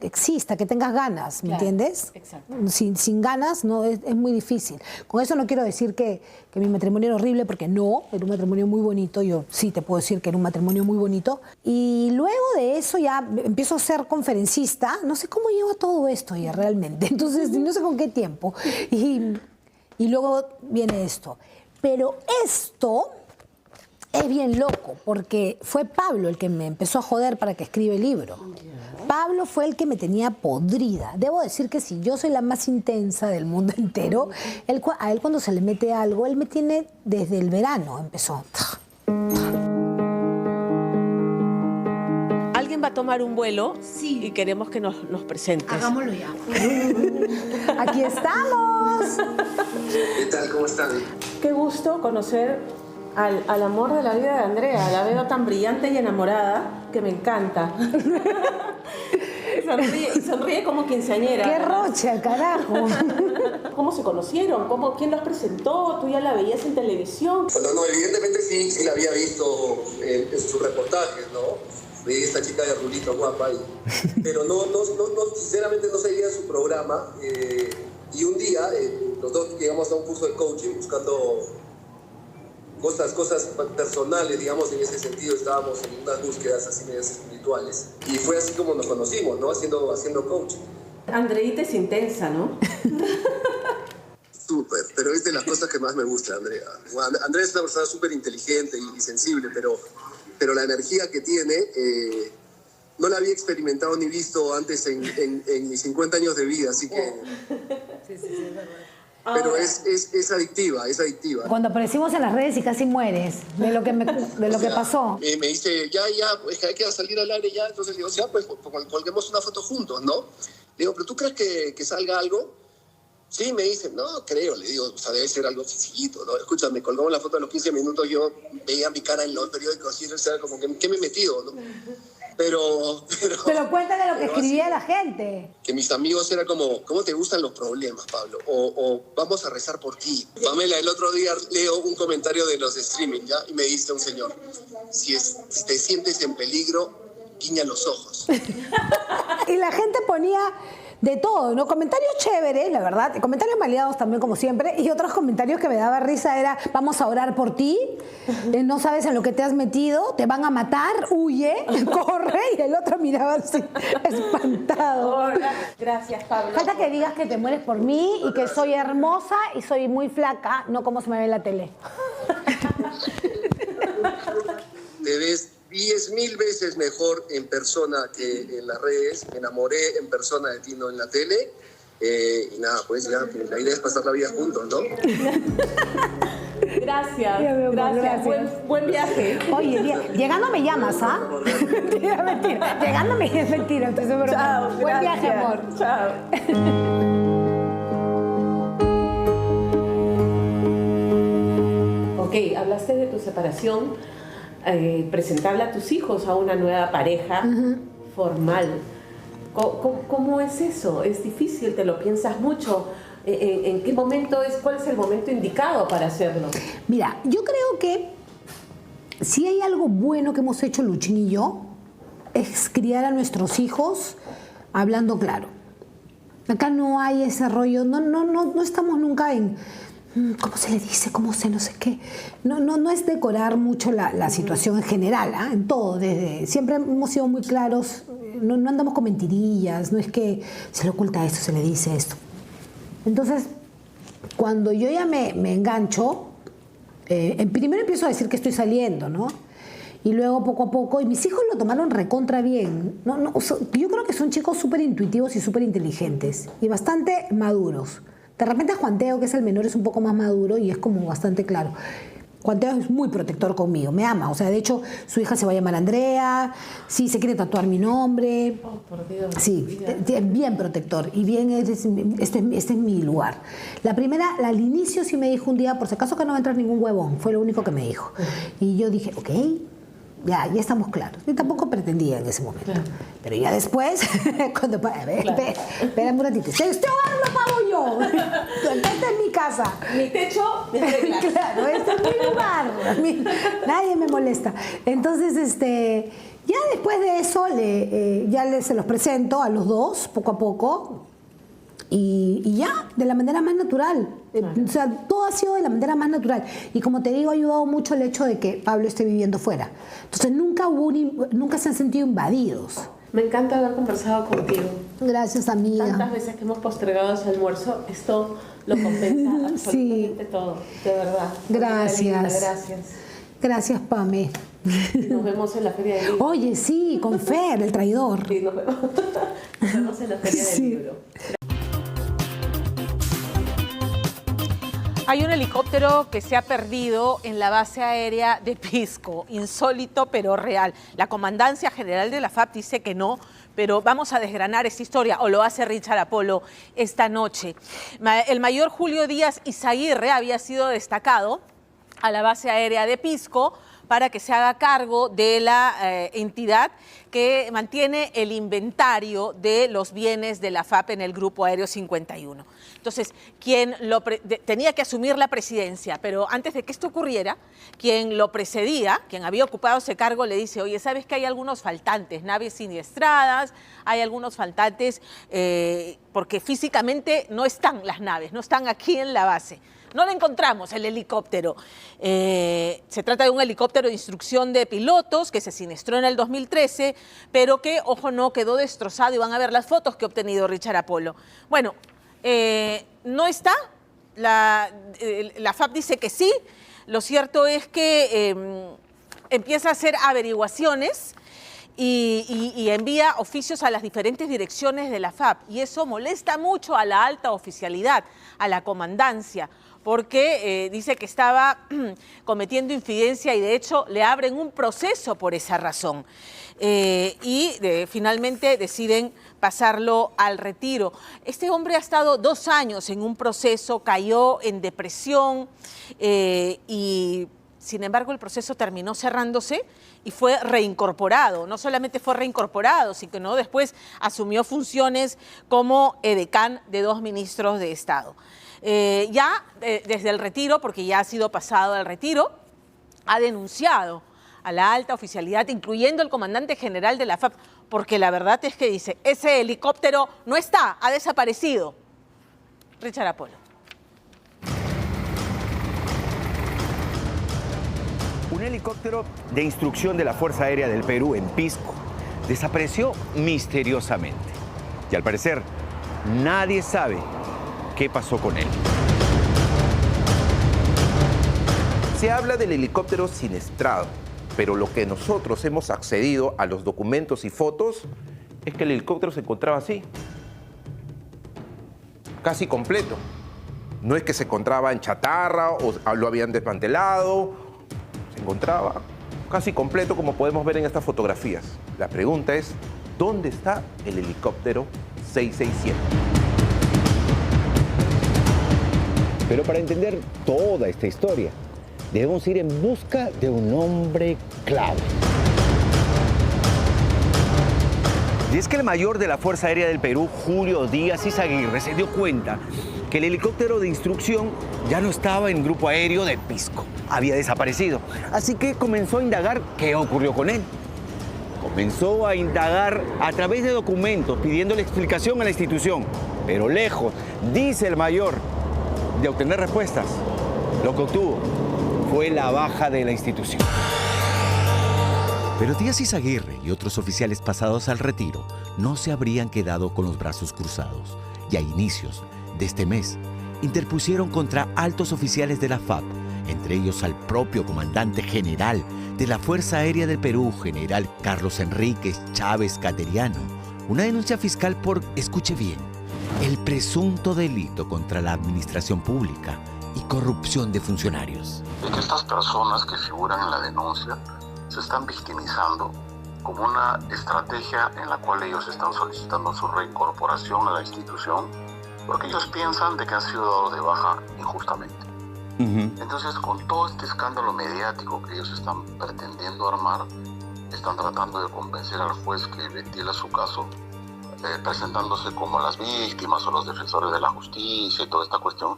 Speaker 8: exista, que tengas ganas, ¿me entiendes?
Speaker 3: Exacto.
Speaker 8: Sin ganas no es muy difícil. Con eso no quiero decir que mi matrimonio era horrible, porque no, era un matrimonio muy bonito. Yo sí te puedo decir que era un matrimonio muy bonito. Y luego de eso ya empiezo a ser conferencista. No sé cómo llevo todo esto ya realmente. Entonces, no sé con qué tiempo. Y luego viene esto. Pero esto es bien loco, porque fue Pablo el que me empezó a joder para que escriba el libro. Pablo fue el que me tenía podrida. Debo decir que si yo soy la más intensa del mundo entero, a él cuando se le mete algo, él me tiene desde el verano, empezó.
Speaker 3: Alguien va a tomar un vuelo y queremos que nos presentes.
Speaker 8: Hagámoslo ya. Aquí estamos.
Speaker 9: ¿Qué tal? ¿Cómo están?
Speaker 3: Qué gusto conocer al amor de la vida de Andrea. La veo tan brillante y enamorada que me encanta. Sonríe como quinceañera.
Speaker 8: ¡Qué rocha, carajo!
Speaker 3: ¿Cómo se conocieron? ¿Quién los presentó? ¿Tú ya la veías en televisión?
Speaker 9: No, evidentemente sí la había visto en sus reportajes, ¿no? De esta chica de rulito guapa. Pero no, sinceramente no seguía su programa. Y un día los dos llegamos a un curso de coaching buscando cosas personales, digamos, en ese sentido. Estábamos en unas búsquedas así medias espirituales. Y fue así como nos conocimos, ¿no? Haciendo coaching.
Speaker 3: Andreita es intensa, ¿no?
Speaker 9: Súper, pero es de las cosas que más me gusta, Andrea. Andrea es una persona súper inteligente y sensible, pero la energía que tiene no la había experimentado ni visto antes en mis 50 años de vida, así que... Sí, es verdad. Pero es adictiva.
Speaker 8: Cuando aparecimos en las redes y casi mueres de lo que pasó.
Speaker 9: Me dice, ya, pues que hay que salir al aire ya. Entonces le digo, ya, pues colguemos una foto juntos, ¿no? Le digo, ¿pero tú crees que salga algo? Sí, me dice, no, creo. Le digo, o sea, debe ser algo sencillito, ¿no? Escúchame, colgamos la foto a los 15 minutos, yo veía mi cara en los periódicos y o sea, como que ¿qué me he metido, no? Pero
Speaker 8: cuéntale lo que escribía la gente.
Speaker 9: Que mis amigos era como, ¿cómo te gustan los problemas, Pablo? O vamos a rezar por ti. Pamela, el otro día leo un comentario de los streaming, ¿ya? Y me dice un señor, si te sientes en peligro, guiña los ojos.
Speaker 8: Y la gente ponía de todo, ¿no? Comentarios chéveres, la verdad, comentarios maleados también como siempre, y otros comentarios que me daba risa era, vamos a orar por ti, no sabes en lo que te has metido, te van a matar, huye, corre, y el otro miraba así, espantado.
Speaker 3: Hola. Gracias, Pablo.
Speaker 8: Falta que digas que te mueres por mí y que soy hermosa y soy muy flaca, no como se me ve en la tele.
Speaker 9: Te ves 10.000 veces mejor en persona que en las redes. Me enamoré en persona de ti, no en la tele. Y nada, pues ya, la idea es pasar la vida juntos, ¿no?
Speaker 3: Gracias. Buen viaje.
Speaker 8: Oye, llegando me llamas, ¿ah? Mentira. Llegando es mentira. Entonces,
Speaker 3: chao.
Speaker 8: Buen viaje, amor.
Speaker 3: Chao. Ok, hablaste de tu separación. Presentarle a tus hijos a una nueva pareja formal. ¿Cómo es eso? ¿Es difícil? ¿Te lo piensas mucho? ¿En qué momento cuál es el momento indicado para hacerlo?
Speaker 8: Mira, yo creo que si hay algo bueno que hemos hecho Luchín y yo, es criar a nuestros hijos hablando claro. Acá no hay ese rollo, no estamos nunca en... ¿Cómo se le dice? ¿Cómo se no sé qué? No es decorar mucho la situación en general, ¿eh? En todo. Siempre hemos sido muy claros, no andamos con mentirillas, no es que se le oculta esto, se le dice esto. Entonces, cuando yo ya me engancho, primero empiezo a decir que estoy saliendo, ¿no? Y luego poco a poco, y mis hijos lo tomaron recontra bien. Yo creo que son chicos súper intuitivos y súper inteligentes y bastante maduros. De repente Juan Teo, que es el menor, es un poco más maduro y es como bastante claro. Juan Teo es muy protector conmigo, me ama. O sea, de hecho, su hija se va a llamar Andrea, sí, se quiere tatuar mi nombre.
Speaker 3: Oh, por Dios.
Speaker 8: Sí, bien protector y bien, este es mi lugar. La primera, al inicio sí me dijo un día, por si acaso que no va a entrar ningún huevón, fue lo único que me dijo. Y yo dije, ok, ya estamos claros. Yo tampoco pretendía en ese momento. Claro. Pero ya después, cuando... Espérame un ratito. Este hogar lo pago yo. Esta es mi casa.
Speaker 3: Mi techo, mis reglas.
Speaker 8: Claro, este es mi lugar. Nadie me molesta. Entonces, ya después de eso, se los presento a los dos, poco a poco. Y ya, de la manera más natural. O sea, todo ha sido de la manera más natural. Y como te digo, ha ayudado mucho el hecho de que Pablo esté viviendo fuera. Entonces, nunca se han sentido invadidos.
Speaker 3: Me encanta haber conversado contigo.
Speaker 8: Gracias, amiga.
Speaker 3: Tantas veces que hemos postergado ese almuerzo, esto lo compensa absolutamente todo, de verdad.
Speaker 8: Gracias.
Speaker 3: Gracias.
Speaker 8: Gracias, Pame.
Speaker 3: Nos vemos en la Feria del Libro.
Speaker 8: Oye, sí, con Fer, el traidor.
Speaker 3: Sí, nos vemos en la Feria del Libro. Hay un helicóptero que se ha perdido en la base aérea de Pisco, insólito pero real. La Comandancia General de la FAP dice que no, pero vamos a desgranar esta historia, o lo hace Richard Apolo esta noche. El mayor Julio Díaz Izaguirre había sido destacado a la base aérea de Pisco para que se haga cargo de la entidad que mantiene el inventario de los bienes de la FAP en el Grupo Aéreo 51. Entonces, quien tenía que asumir la presidencia, pero antes de que esto ocurriera, quien lo precedía, quien había ocupado ese cargo, le dice, oye, ¿sabes que hay algunos faltantes? Naves siniestradas, hay algunos faltantes porque físicamente no están las naves, no están aquí en la base. No lo encontramos, el helicóptero. Se trata de un helicóptero de instrucción de pilotos que se siniestró en el 2013, pero que, ojo, no quedó destrozado, y van a ver las fotos que ha obtenido Richard Apolo. Bueno, no está, la FAP dice que sí. Lo cierto es que empieza a hacer averiguaciones y envía oficios a las diferentes direcciones de la FAP, y eso molesta mucho a la alta oficialidad, a la comandancia, porque dice que estaba cometiendo infidencia y de hecho le abren un proceso por esa razón. Finalmente deciden pasarlo al retiro. Este hombre ha estado 2 años en un proceso, cayó en depresión y sin embargo el proceso terminó cerrándose y fue reincorporado. No solamente fue reincorporado, sino que después asumió funciones como edecán de 2 ministros de Estado. Desde el retiro, porque ya ha sido pasado al retiro, ha denunciado a la alta oficialidad, incluyendo el comandante general de la FAP, porque la verdad es que dice, ese helicóptero no está, ha desaparecido. Richard Apolo.
Speaker 10: Un helicóptero de instrucción de la Fuerza Aérea del Perú en Pisco desapareció misteriosamente. Y al parecer, nadie sabe qué pasó con él.
Speaker 11: Se habla del helicóptero siniestrado, pero lo que nosotros hemos accedido a los documentos y fotos es que el helicóptero se encontraba así, casi completo. No es que se encontraba en chatarra o lo habían desmantelado, se encontraba casi completo como podemos ver en estas fotografías. La pregunta es, ¿dónde está el helicóptero 667?
Speaker 10: Pero para entender toda esta historia, debemos ir en busca de un hombre clave. Y es que el mayor de la Fuerza Aérea del Perú, Julio Díaz Izaguirre, se dio cuenta que el helicóptero de instrucción ya no estaba en Grupo Aéreo de Pisco, había desaparecido. Así que comenzó a indagar qué ocurrió con él. Comenzó a indagar a través de documentos, pidiéndole explicación a la institución, pero lejos, dice el mayor, de obtener respuestas. Lo que obtuvo fue la baja de la institución.
Speaker 12: Pero Díaz Izaguirre y otros oficiales pasados al retiro no se habrían quedado con los brazos cruzados, y a inicios de este mes interpusieron contra altos oficiales de la FAP, entre ellos al propio comandante general de la Fuerza Aérea del Perú, general Carlos Enríquez Chávez Cateriano, una denuncia fiscal por, escuche bien, el presunto delito contra la administración pública y corrupción de funcionarios.
Speaker 5: De que estas personas que figuran en la denuncia se están victimizando como una estrategia en la cual ellos están solicitando su reincorporación a la institución porque ellos piensan de que han sido dados de baja injustamente. Entonces, con todo este escándalo mediático que ellos están pretendiendo armar, están tratando de convencer al juez que ventila su caso, presentándose como las víctimas o los defensores de la justicia y toda esta cuestión.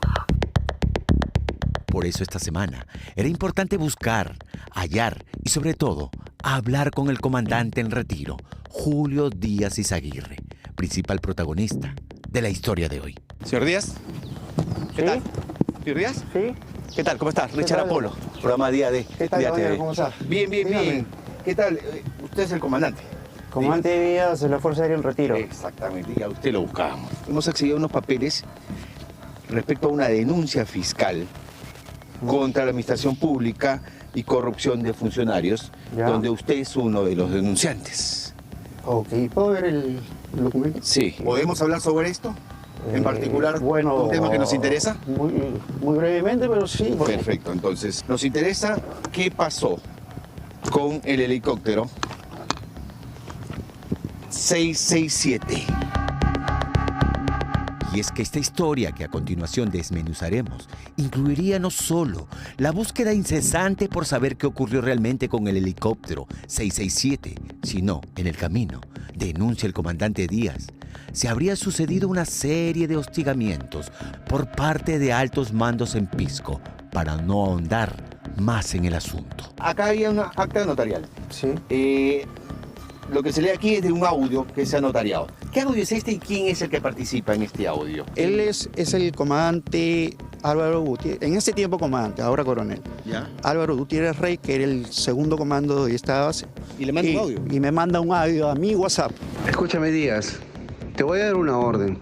Speaker 12: Por eso esta semana era importante buscar, hallar y sobre todo hablar con el comandante en retiro, Julio Díaz Izaguirre, principal protagonista de la historia de hoy.
Speaker 10: Señor Díaz, ¿qué tal? ¿Señor Díaz? Sí. ¿Qué tal? ¿Cómo estás? Richard Apolo, programa Día D.
Speaker 13: ¿Qué tal, caballero? ¿Cómo estás?
Speaker 10: Bien, bien, bien. ¿Qué tal? Usted es el comandante.
Speaker 13: Comandante de Vías de la Fuerza Aérea en Retiro.
Speaker 10: Exactamente, y a usted lo buscábamos. Hemos accedido a unos papeles respecto a una denuncia fiscal contra la administración pública y corrupción de funcionarios, donde usted es uno de los denunciantes.
Speaker 13: Ok, ¿puedo ver el documento?
Speaker 10: Sí. ¿Podemos hablar sobre esto? En particular,
Speaker 13: bueno,
Speaker 10: un tema que nos interesa.
Speaker 13: Muy brevemente, pero sí.
Speaker 10: Perfecto, entonces, nos interesa qué pasó con el helicóptero 667.
Speaker 12: Y es que esta historia que a continuación desmenuzaremos incluiría no solo la búsqueda incesante por saber qué ocurrió realmente con el helicóptero 667, sino en el camino, denuncia el comandante Díaz, se habría sucedido una serie de hostigamientos por parte de altos mandos en Pisco para no ahondar más en el asunto.
Speaker 10: Acá había una acta notarial.
Speaker 13: Sí.
Speaker 10: Lo que se lee aquí es de un audio que se ha notariado. ¿Qué audio es este y quién es el que participa en este audio?
Speaker 13: Él es el comandante Álvaro Gutiérrez, en ese tiempo comandante, ahora coronel.
Speaker 10: ¿Ya?
Speaker 13: Álvaro Gutiérrez Rey, que era el segundo comando de esta base.
Speaker 10: ¿Y le manda un audio?
Speaker 13: Y me manda un audio a mi WhatsApp.
Speaker 14: Escúchame, Díaz, te voy a dar una orden.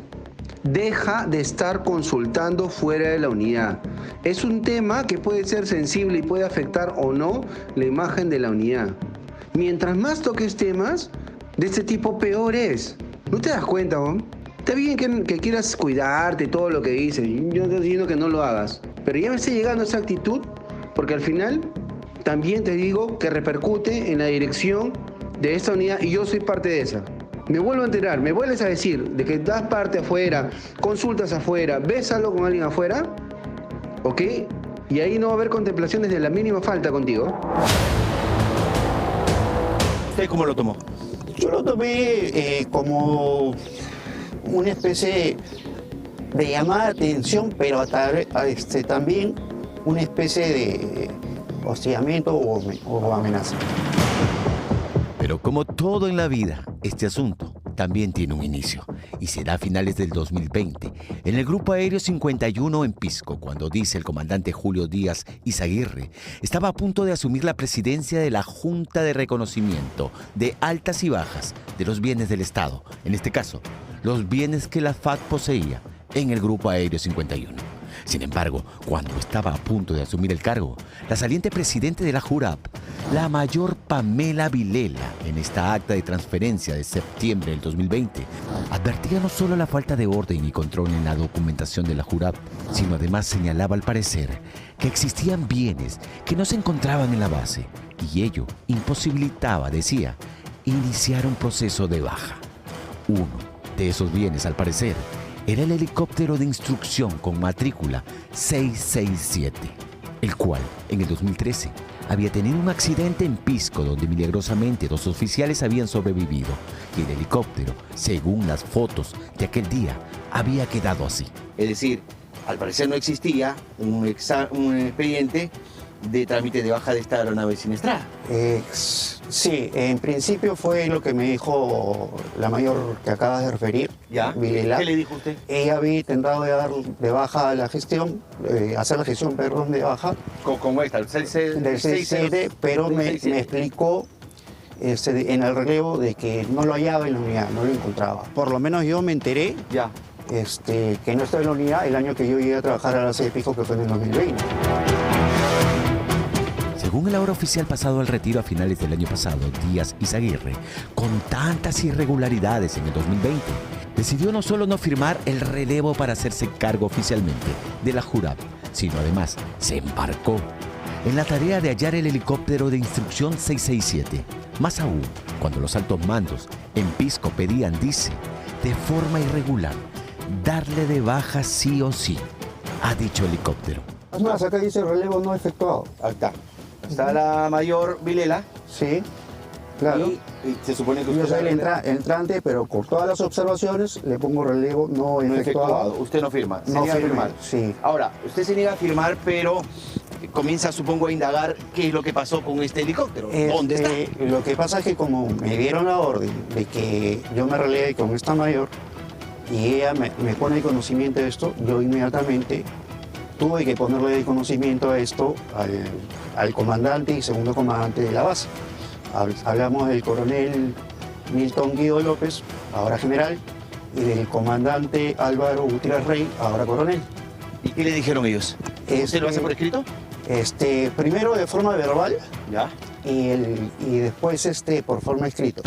Speaker 14: Deja de estar consultando fuera de la unidad. Es un tema que puede ser sensible y puede afectar o no la imagen de la unidad. Mientras más toques temas de este tipo, peor es. ¿No te das cuenta, ¿no? Está bien que quieras cuidarte, todo lo que dices. Yo no estoy diciendo que no lo hagas. Pero ya me está llegando esa actitud, porque al final también te digo que repercute en la dirección de esta unidad y yo soy parte de esa. Me vuelvo a enterar, me vuelves a decir de que das parte afuera, consultas afuera, ves algo con alguien afuera, ¿ok? Y ahí no va a haber contemplaciones de la mínima falta contigo.
Speaker 10: ¿Usted cómo lo tomó?
Speaker 13: Yo lo tomé como una especie de llamada de atención, pero también una especie de hostigamiento o amenaza.
Speaker 12: Pero como todo en la vida, este asunto también tiene un inicio y será a finales del 2020 en el Grupo Aéreo 51 en Pisco, cuando dice el comandante Julio Díaz Izaguirre estaba a punto de asumir la presidencia de la Junta de Reconocimiento de Altas y Bajas de los Bienes del Estado, en este caso, los bienes que la FAC poseía en el Grupo Aéreo 51. Sin embargo, cuando estaba a punto de asumir el cargo, la saliente presidente de la JURAP, la mayor Pamela Vilela, en esta acta de transferencia de septiembre del 2020, advertía no solo la falta de orden y control en la documentación de la JURAP, sino además señalaba al parecer que existían bienes que no se encontraban en la base y ello imposibilitaba, decía, iniciar un proceso de baja. Uno de esos bienes, al parecer, era el helicóptero de instrucción con matrícula 667, el cual, en el 2013, había tenido un accidente en Pisco donde milagrosamente 2 oficiales habían sobrevivido y el helicóptero, según las fotos de aquel día, había quedado así.
Speaker 10: Es decir, al parecer no existía un expediente de trámite de baja de esta aeronave siniestrada.
Speaker 13: Sí, en principio fue lo que me dijo la mayor que acabas de referir,
Speaker 10: ¿Ya?
Speaker 13: Vilela.
Speaker 10: ¿Qué le dijo usted?
Speaker 13: Ella había intentado de dar de baja la gestión, hacer la gestión, perdón, de baja.
Speaker 10: ¿Cómo está? Del
Speaker 13: 667, pero me explicó en el relevo de que no lo hallaba en la unidad, no lo encontraba. Por lo menos yo me enteré que no estaba en la unidad el año que yo llegué a trabajar a la base de Pisco, que fue en el 2020.
Speaker 12: Según el ahora oficial pasado al retiro a finales del año pasado, Díaz Izaguirre, con tantas irregularidades en el 2020, decidió no solo no firmar el relevo para hacerse cargo oficialmente de la JURAP, sino además se embarcó en la tarea de hallar el helicóptero de instrucción 667. Más aún, cuando los altos mandos en Pisco pedían, dice, de forma irregular, darle de baja sí o sí, ha dicho helicóptero.
Speaker 13: Es más, acá dice relevo no efectuado.
Speaker 10: Ahí está. Está la mayor Vilela.
Speaker 13: Sí, claro.
Speaker 10: Y se supone que
Speaker 13: yo
Speaker 10: usted
Speaker 13: soy el entrante, pero por todas las observaciones le pongo relevo no efectuado.
Speaker 10: Usted no firma.
Speaker 13: No
Speaker 10: niega a
Speaker 13: firma,
Speaker 10: firmar.
Speaker 13: sí.
Speaker 10: Ahora, usted se niega a firmar, pero comienza, supongo, a indagar qué es lo que pasó con este helicóptero. ¿Dónde está?
Speaker 13: Lo que pasa es que como me dieron la orden de que yo me releve con esta mayor y ella me pone el conocimiento de esto, yo inmediatamente tuve que ponerle el conocimiento a esto al comandante y segundo comandante de la base. Hablamos del coronel Milton Guido López, ahora general, y del comandante Álvaro Gutiérrez Rey, ahora coronel.
Speaker 10: ¿Y qué le dijeron ellos? ¿Usted lo hace por escrito?
Speaker 13: Primero de forma verbal,
Speaker 10: ¿ya?
Speaker 13: Y después por forma escrita.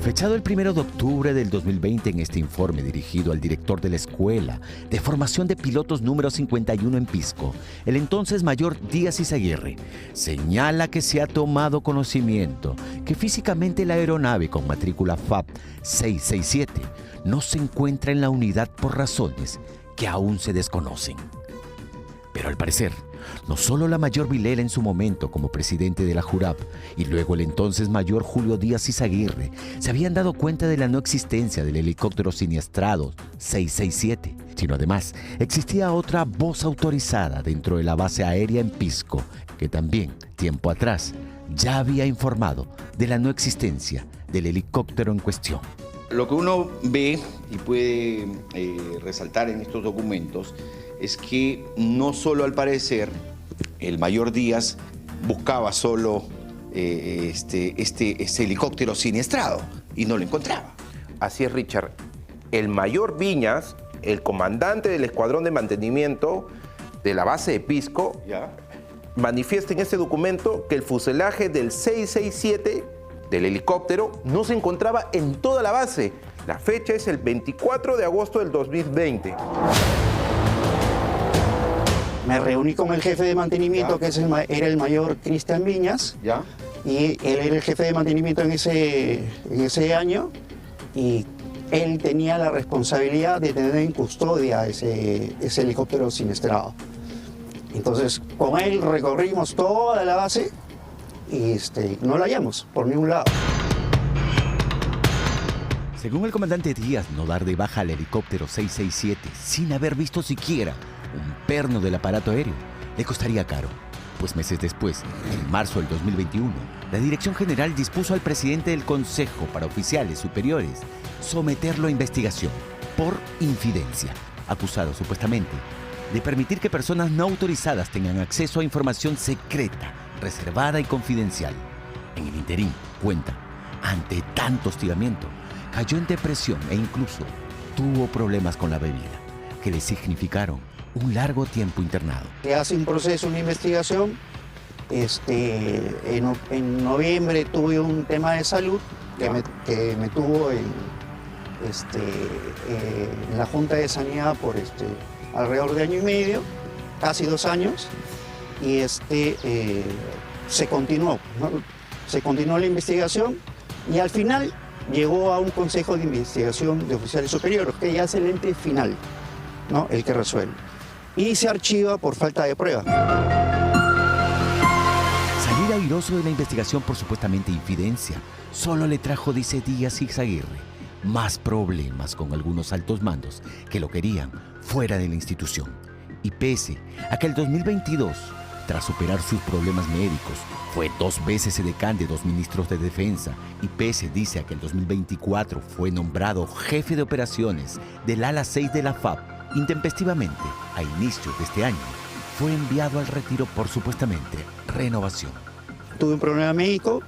Speaker 12: Fechado el 1 de octubre del 2020 en este informe dirigido al director de la Escuela de Formación de Pilotos número 51 en Pisco, el entonces mayor Díaz Izaguirre señala que se ha tomado conocimiento que físicamente la aeronave con matrícula FAP 667 no se encuentra en la unidad por razones que aún se desconocen. Pero al parecer, no solo la mayor Vilela en su momento como presidente de la JURAP y luego el entonces mayor Julio Díaz Izaguirre se habían dado cuenta de la no existencia del helicóptero siniestrado 667, sino además existía otra voz autorizada dentro de la base aérea en Pisco que también, tiempo atrás, ya había informado de la no existencia del helicóptero en cuestión.
Speaker 10: Lo que uno ve y puede resaltar en estos documentos es que no solo al parecer el mayor Díaz buscaba solo este helicóptero siniestrado y no lo encontraba.
Speaker 11: Así es, Richard. El mayor Viñas, el comandante del escuadrón de mantenimiento de la base de Pisco,
Speaker 10: ¿ya?,
Speaker 11: manifiesta en este documento que el fuselaje del 667 del helicóptero no se encontraba en toda la base. La fecha es el 24 de agosto del 2020.
Speaker 13: Me reuní con el jefe de mantenimiento, que era el mayor Cristian Viñas,
Speaker 10: ¿ya?,
Speaker 13: y él era el jefe de mantenimiento en ese año, y él tenía la responsabilidad de tener en custodia ese helicóptero siniestrado. Entonces, con él recorrimos toda la base y no la hallamos por ningún lado.
Speaker 12: Según el comandante Díaz, no dar de baja al helicóptero 667 sin haber visto siquiera un perno del aparato aéreo le costaría caro, pues meses después, en marzo del 2021, la Dirección General dispuso al presidente del Consejo para Oficiales Superiores someterlo a investigación por infidencia, acusado supuestamente de permitir que personas no autorizadas tengan acceso a información secreta, reservada y confidencial. En el interín, cuenta, ante tanto hostigamiento, cayó en depresión e incluso tuvo problemas con la bebida, que le significaron un largo tiempo internado.
Speaker 13: Se hace un proceso, una investigación. En noviembre tuve un tema de salud que me tuvo en la Junta de Sanidad por alrededor de año y medio, casi 2 años, y se continuó, ¿no? Se continuó la investigación y al final llegó a un consejo de investigación de oficiales superiores, que ya es el ente final, ¿no?, el que resuelve. Y se archiva por falta de prueba.
Speaker 12: Salir airoso de la investigación por supuestamente infidencia solo le trajo, dice Díaz Izaguirre, más problemas con algunos altos mandos que lo querían fuera de la institución. Y pese a que el 2022, tras superar sus problemas médicos, fue 2 veces edecán de 2 ministros de defensa, y pese, dice, a que el 2024 fue nombrado jefe de operaciones del ala 6 de la FAP, intempestivamente, a inicios de este año, fue enviado al retiro por supuestamente renovación.
Speaker 13: Tuve un problema médico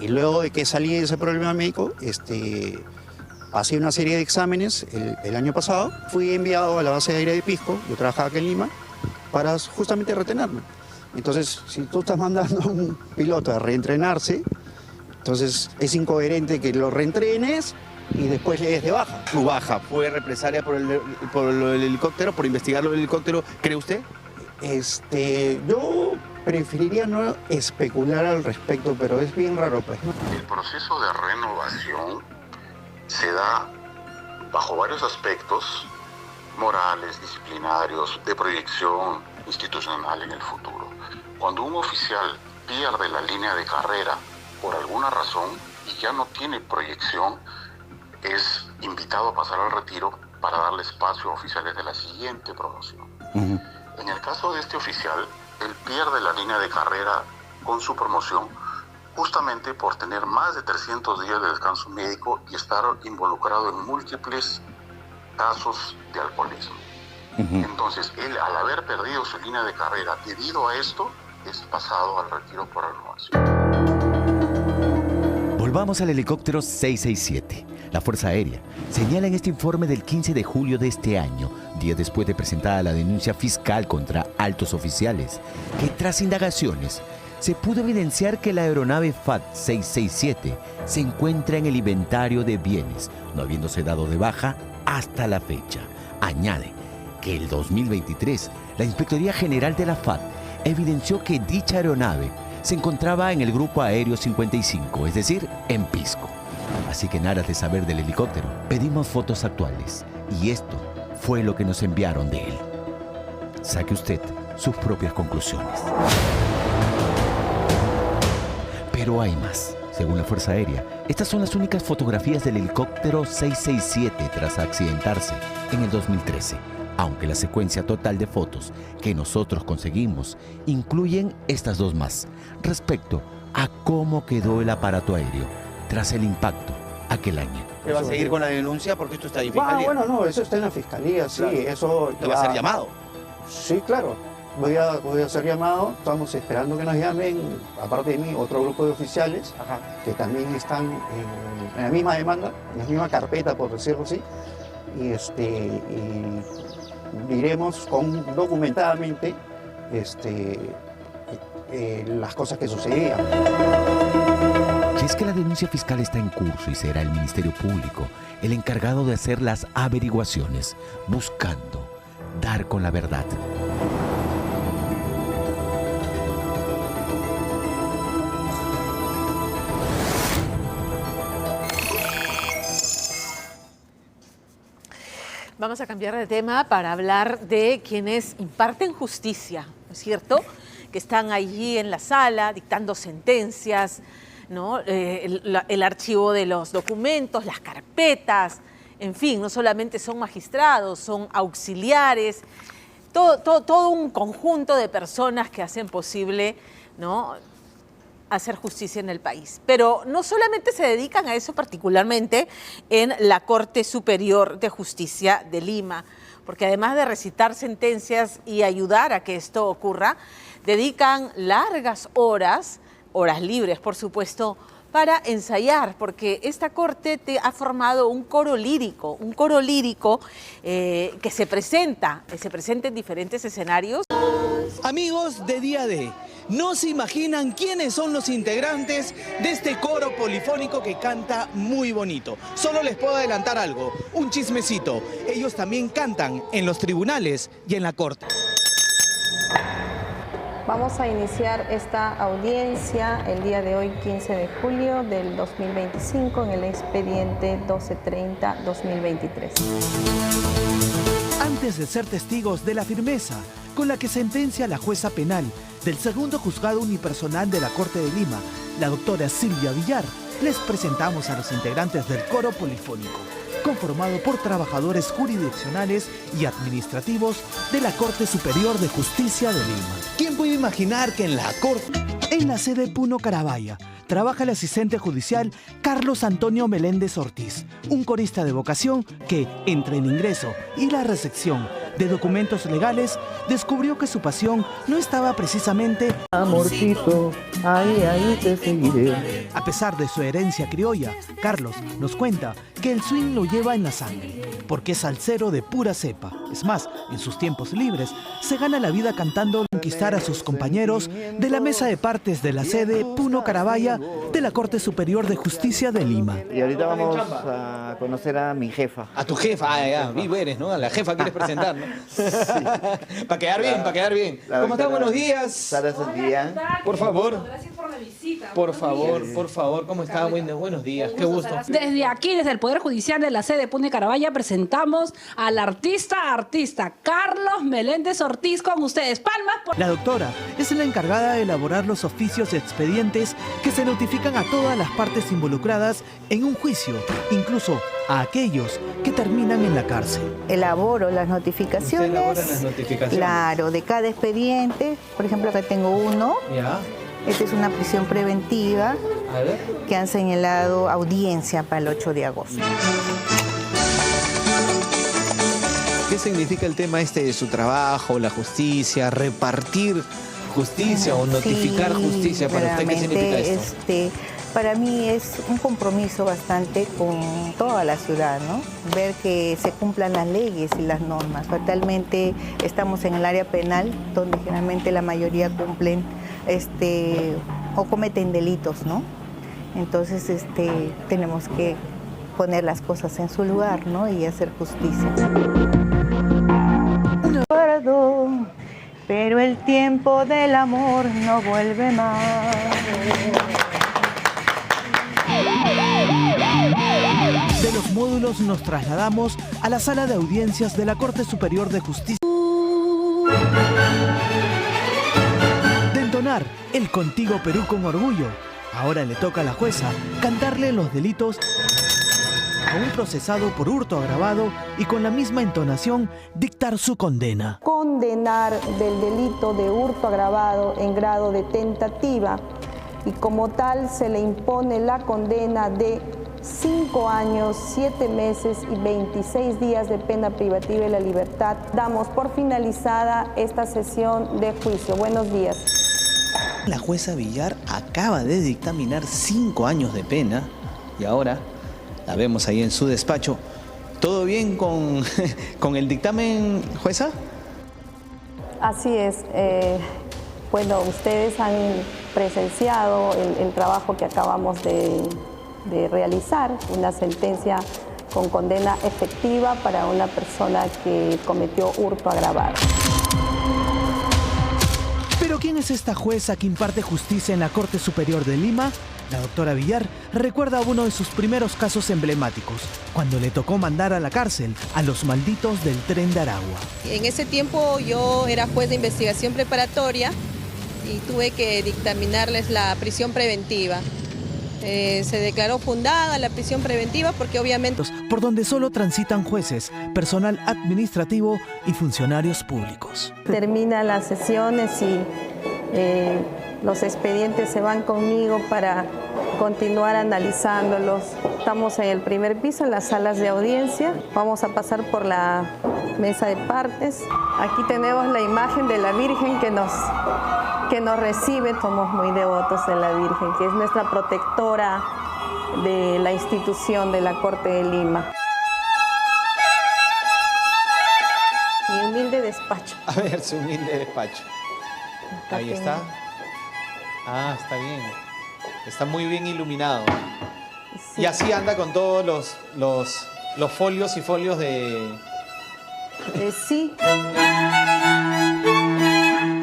Speaker 13: y luego de que salí de ese problema médico, hacía una serie de exámenes el año pasado. Fui enviado a la base aérea de Pisco, yo trabajaba aquí en Lima, para justamente retenerme. Entonces, si tú estás mandando a un piloto a reentrenarse, entonces es incoherente que lo reentrenes y después le es de baja.
Speaker 10: ¿Su baja fue represalia por el helicóptero, por investigar lo del helicóptero, cree usted?
Speaker 13: Yo preferiría no especular al respecto, pero es bien raro, pues, ¿no?
Speaker 5: El proceso de renovación se da bajo varios aspectos morales, disciplinarios, de proyección institucional en el futuro. Cuando un oficial pierde la línea de carrera por alguna razón y ya no tiene proyección, es invitado a pasar al retiro para darle espacio a oficiales de la siguiente promoción. En el caso de este oficial, él pierde la línea de carrera con su promoción justamente por tener más de 300 días de descanso médico y estar involucrado en múltiples casos de alcoholismo. Entonces, él, al haber perdido su línea de carrera debido a esto, es pasado al retiro por renovación.
Speaker 12: Volvamos al helicóptero 667. La Fuerza Aérea señala en este informe del 15 de julio de este año, días después de presentada la denuncia fiscal contra altos oficiales, que tras indagaciones se pudo evidenciar que la aeronave FAT 667 se encuentra en el inventario de bienes, no habiéndose dado de baja hasta la fecha. Añade que el 2023, la Inspectoría General de la FAT evidenció que dicha aeronave se encontraba en el Grupo Aéreo 55, es decir, en Pisco. Así que en aras de saber del helicóptero, pedimos fotos actuales y esto fue lo que nos enviaron de él. Saque usted sus propias conclusiones. Pero hay más. Según la Fuerza Aérea, estas son las únicas fotografías del helicóptero 667 tras accidentarse en el 2013, aunque la secuencia total de fotos que nosotros conseguimos incluyen estas dos más, respecto a cómo quedó el aparato aéreo tras el impacto aquel año.
Speaker 10: ¿Se va a seguir con la denuncia porque esto está en fiscalía?
Speaker 13: Bueno, no, eso está en la fiscalía, sí, claro. Eso
Speaker 10: ¿te va a ser llamado?
Speaker 13: Sí, claro. Voy a ser llamado, estamos esperando que nos llamen, aparte de mí, otro grupo de oficiales que también están en la misma demanda, en la misma carpeta, por decirlo así, y diremos documentadamente las cosas que sucedían.
Speaker 12: Y es que la denuncia fiscal está en curso y será el Ministerio Público el encargado de hacer las averiguaciones, buscando dar con la verdad.
Speaker 3: Vamos a cambiar de tema para hablar de quienes imparten justicia, ¿no es cierto? Que están allí en la sala dictando sentencias, ¿no? El archivo de los documentos, las carpetas, en fin, no solamente son magistrados, son auxiliares, todo un conjunto de personas que hacen posible, ¿no?, hacer justicia en el país. Pero no solamente se dedican a eso, particularmente en la Corte Superior de Justicia de Lima, porque además de recitar sentencias y ayudar a que esto ocurra, dedican largas horas libres, por supuesto, para ensayar, porque esta corte ha formado un coro lírico que se presenta en diferentes escenarios.
Speaker 2: Amigos de Día D, no se imaginan quiénes son los integrantes de este coro polifónico que canta muy bonito. Solo les puedo adelantar algo, un chismecito. Ellos también cantan en los tribunales y en la corte.
Speaker 16: Vamos a iniciar esta audiencia el día de hoy, 15 de julio del 2025, en el expediente 1230-2023.
Speaker 2: Antes de ser testigos de la firmeza con la que sentencia la jueza penal del segundo juzgado unipersonal de la Corte de Lima, la doctora Silvia Villar, les presentamos a los integrantes del coro polifónico, conformado por trabajadores jurisdiccionales y administrativos de la Corte Superior de Justicia de Lima. ¿Quién puede imaginar que en la Corte, en la sede Puno Carabaya, trabaja el asistente judicial Carlos Antonio Meléndez Ortiz, un corista de vocación que, entre el ingreso y la recepción de documentos legales, descubrió que su pasión no estaba precisamente
Speaker 1: amorcito, ahí te seguiré.
Speaker 2: A pesar de su herencia criolla, Carlos nos cuenta que el swing lo lleva en la sangre, porque es salsero de pura cepa. Es más, en sus tiempos libres, se gana la vida cantando conquistar a sus compañeros de la mesa de partes de la sede Puno Carabaya de la Corte Superior de Justicia de Lima.
Speaker 1: Y ahorita vamos a conocer a mi jefa.
Speaker 4: A tu jefa, ya, vivo eres, ¿no? A la jefa quieres presentar, ¿no? Sí. Para quedar bien, para quedar bien. ¿Cómo estás? Buenos días.
Speaker 1: Sara Santillán.
Speaker 4: Por favor.
Speaker 17: Gracias por la visita.
Speaker 4: Por favor, ¿cómo está? Buenos días, qué gusto.
Speaker 17: Desde aquí, desde el Poder Judicial de la sede Puno Carabaya, presentamos al artista Carlos Meléndez Ortiz con ustedes. Palmas.
Speaker 2: La doctora es la encargada de elaborar los oficios y expedientes que se notifican a todas las partes involucradas en un juicio, incluso a aquellos que terminan en la cárcel.
Speaker 18: Elaboro las notificaciones.
Speaker 4: ¿Usted elabora las notificaciones?
Speaker 18: Claro, de cada expediente. Por ejemplo, acá tengo uno.
Speaker 4: Ya.
Speaker 18: Esta es una prisión preventiva que han señalado audiencia para el 8 de agosto.
Speaker 4: ¿Qué significa el tema de su trabajo, la justicia, repartir justicia o notificar justicia? Para usted, ¿qué significa esto?
Speaker 18: Para mí es un compromiso bastante con toda la ciudad, ¿no? Ver que se cumplan las leyes y las normas. Fatalmente estamos en el área penal, donde generalmente la mayoría cumplen o cometen delitos, ¿no? Entonces tenemos que poner las cosas en su lugar, ¿no? Y hacer justicia. Pero el tiempo del amor no vuelve más.
Speaker 2: De los módulos nos trasladamos a la sala de audiencias de la Corte Superior de Justicia. De entonar el Contigo Perú con orgullo, ahora le toca a la jueza cantarle los delitos a un procesado por hurto agravado y con la misma entonación dictar su condena.
Speaker 16: Condenar del delito de hurto agravado en grado de tentativa y como tal se le impone la condena de 5 años, 7 meses y 26 días de pena privativa de la libertad. Damos por finalizada esta sesión de juicio. Buenos días.
Speaker 4: La jueza Villar acaba de dictaminar 5 años de pena y ahora la vemos ahí en su despacho. ¿Todo bien con el dictamen, jueza?
Speaker 16: Así es. Bueno, ustedes han presenciado el trabajo que acabamos de realizar, una sentencia con condena efectiva para una persona que cometió hurto agravado.
Speaker 2: ¿Pero quién es esta jueza que imparte justicia en la Corte Superior de Lima? La doctora Villar recuerda uno de sus primeros casos emblemáticos, cuando le tocó mandar a la cárcel a los malditos del Tren de Aragua.
Speaker 19: En ese tiempo yo era juez de investigación preparatoria y tuve que dictaminarles la prisión preventiva. Se declaró fundada la prisión preventiva porque obviamente...
Speaker 2: Por donde solo transitan jueces, personal administrativo y funcionarios públicos.
Speaker 16: Terminan las sesiones y los expedientes se van conmigo para continuar analizándolos. Estamos en el primer piso, en las salas de audiencia. Vamos a pasar por la mesa de partes. Aquí tenemos la imagen de la Virgen que nos recibe. Somos muy devotos de la Virgen, que es nuestra protectora de la institución de la Corte de Lima. Mi humilde despacho.
Speaker 4: A ver, su humilde despacho. Ahí está. Ah, está bien. Está muy bien iluminado. Sí. Y así anda con todos los folios y folios de...
Speaker 16: Sí.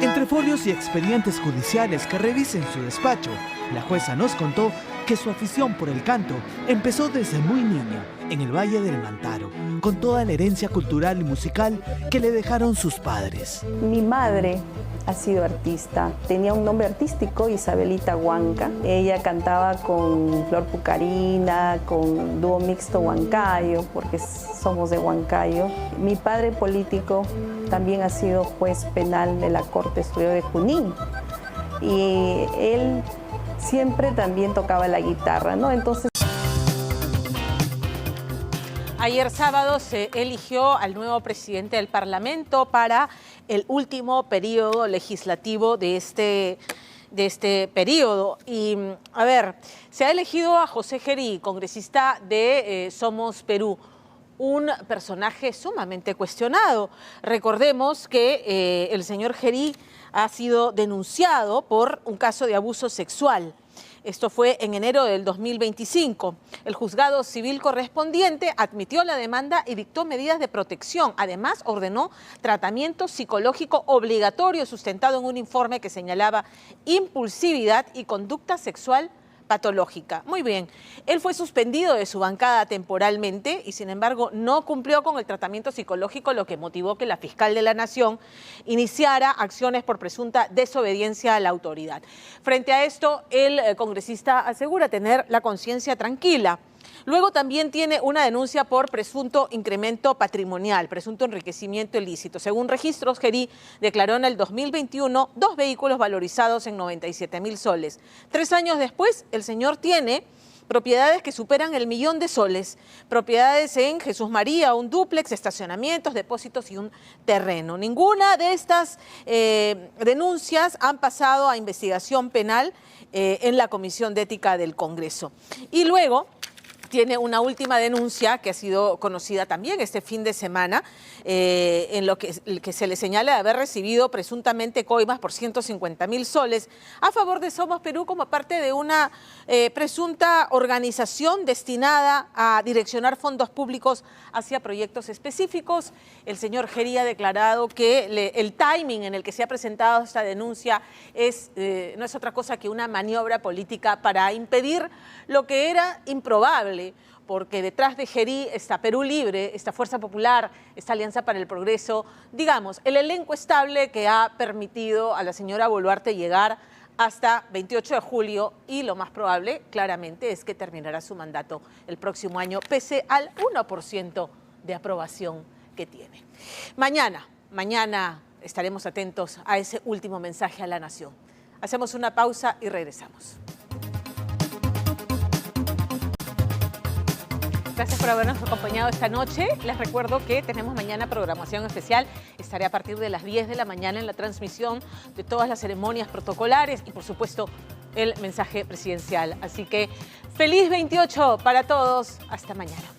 Speaker 2: Entre folios y expedientes judiciales que revisen su despacho, la jueza nos contó que su afición por el canto empezó desde muy niña en el Valle del Mantaro, con toda la herencia cultural y musical que le dejaron sus padres.
Speaker 16: Mi madre ha sido artista, tenía un nombre artístico, Isabelita Huanca. Ella cantaba con Flor Pucarina, con dúo mixto Huancayo, porque somos de Huancayo. Mi padre político también ha sido juez penal de la Corte Superior de Junín. Y él siempre también tocaba la guitarra, ¿no? Entonces...
Speaker 3: Ayer sábado se eligió al nuevo presidente del Parlamento para el último periodo legislativo de este periodo. Y, a ver, se ha elegido a José Gerí, congresista de Somos Perú, un personaje sumamente cuestionado. Recordemos que el señor Gerí ha sido denunciado por un caso de abuso sexual. Esto fue en enero del 2025. El juzgado civil correspondiente admitió la demanda y dictó medidas de protección. Además, ordenó tratamiento psicológico obligatorio sustentado en un informe que señalaba impulsividad y conducta sexual patológica. Muy bien, él fue suspendido de su bancada temporalmente y sin embargo no cumplió con el tratamiento psicológico, lo que motivó que la fiscal de la Nación iniciara acciones por presunta desobediencia a la autoridad. Frente a esto, el congresista asegura tener la conciencia tranquila. Luego también tiene una denuncia por presunto incremento patrimonial, presunto enriquecimiento ilícito. Según registros, Gerí declaró en el 2021 2 vehículos valorizados en 97.000 soles. 3 años después, el señor tiene propiedades que superan el 1.000.000 de soles, propiedades en Jesús María, un dúplex, estacionamientos, depósitos y un terreno. Ninguna de estas denuncias han pasado a investigación penal en la Comisión de Ética del Congreso. Y luego tiene una última denuncia que ha sido conocida también este fin de semana, en lo que se le señala de haber recibido presuntamente coimas por 150.000 soles a favor de Somos Perú como parte de una presunta organización destinada a direccionar fondos públicos hacia proyectos específicos. El señor Gerí ha declarado que el timing en el que se ha presentado esta denuncia no es otra cosa que una maniobra política para impedir lo que era improbable, porque detrás de Gerí está Perú Libre, esta Fuerza Popular, esta Alianza para el Progreso, digamos, el elenco estable que ha permitido a la señora Boluarte llegar hasta 28 de julio y lo más probable, claramente, es que terminará su mandato el próximo año, pese al 1% de aprobación que tiene. Mañana estaremos atentos a ese último mensaje a la nación. Hacemos una pausa y regresamos. Gracias por habernos acompañado esta noche. Les recuerdo que tenemos mañana programación especial. Estaré a partir de las 10 de la mañana en la transmisión de todas las ceremonias protocolares y, por supuesto, el mensaje presidencial. Así que, feliz 28 para todos. Hasta mañana.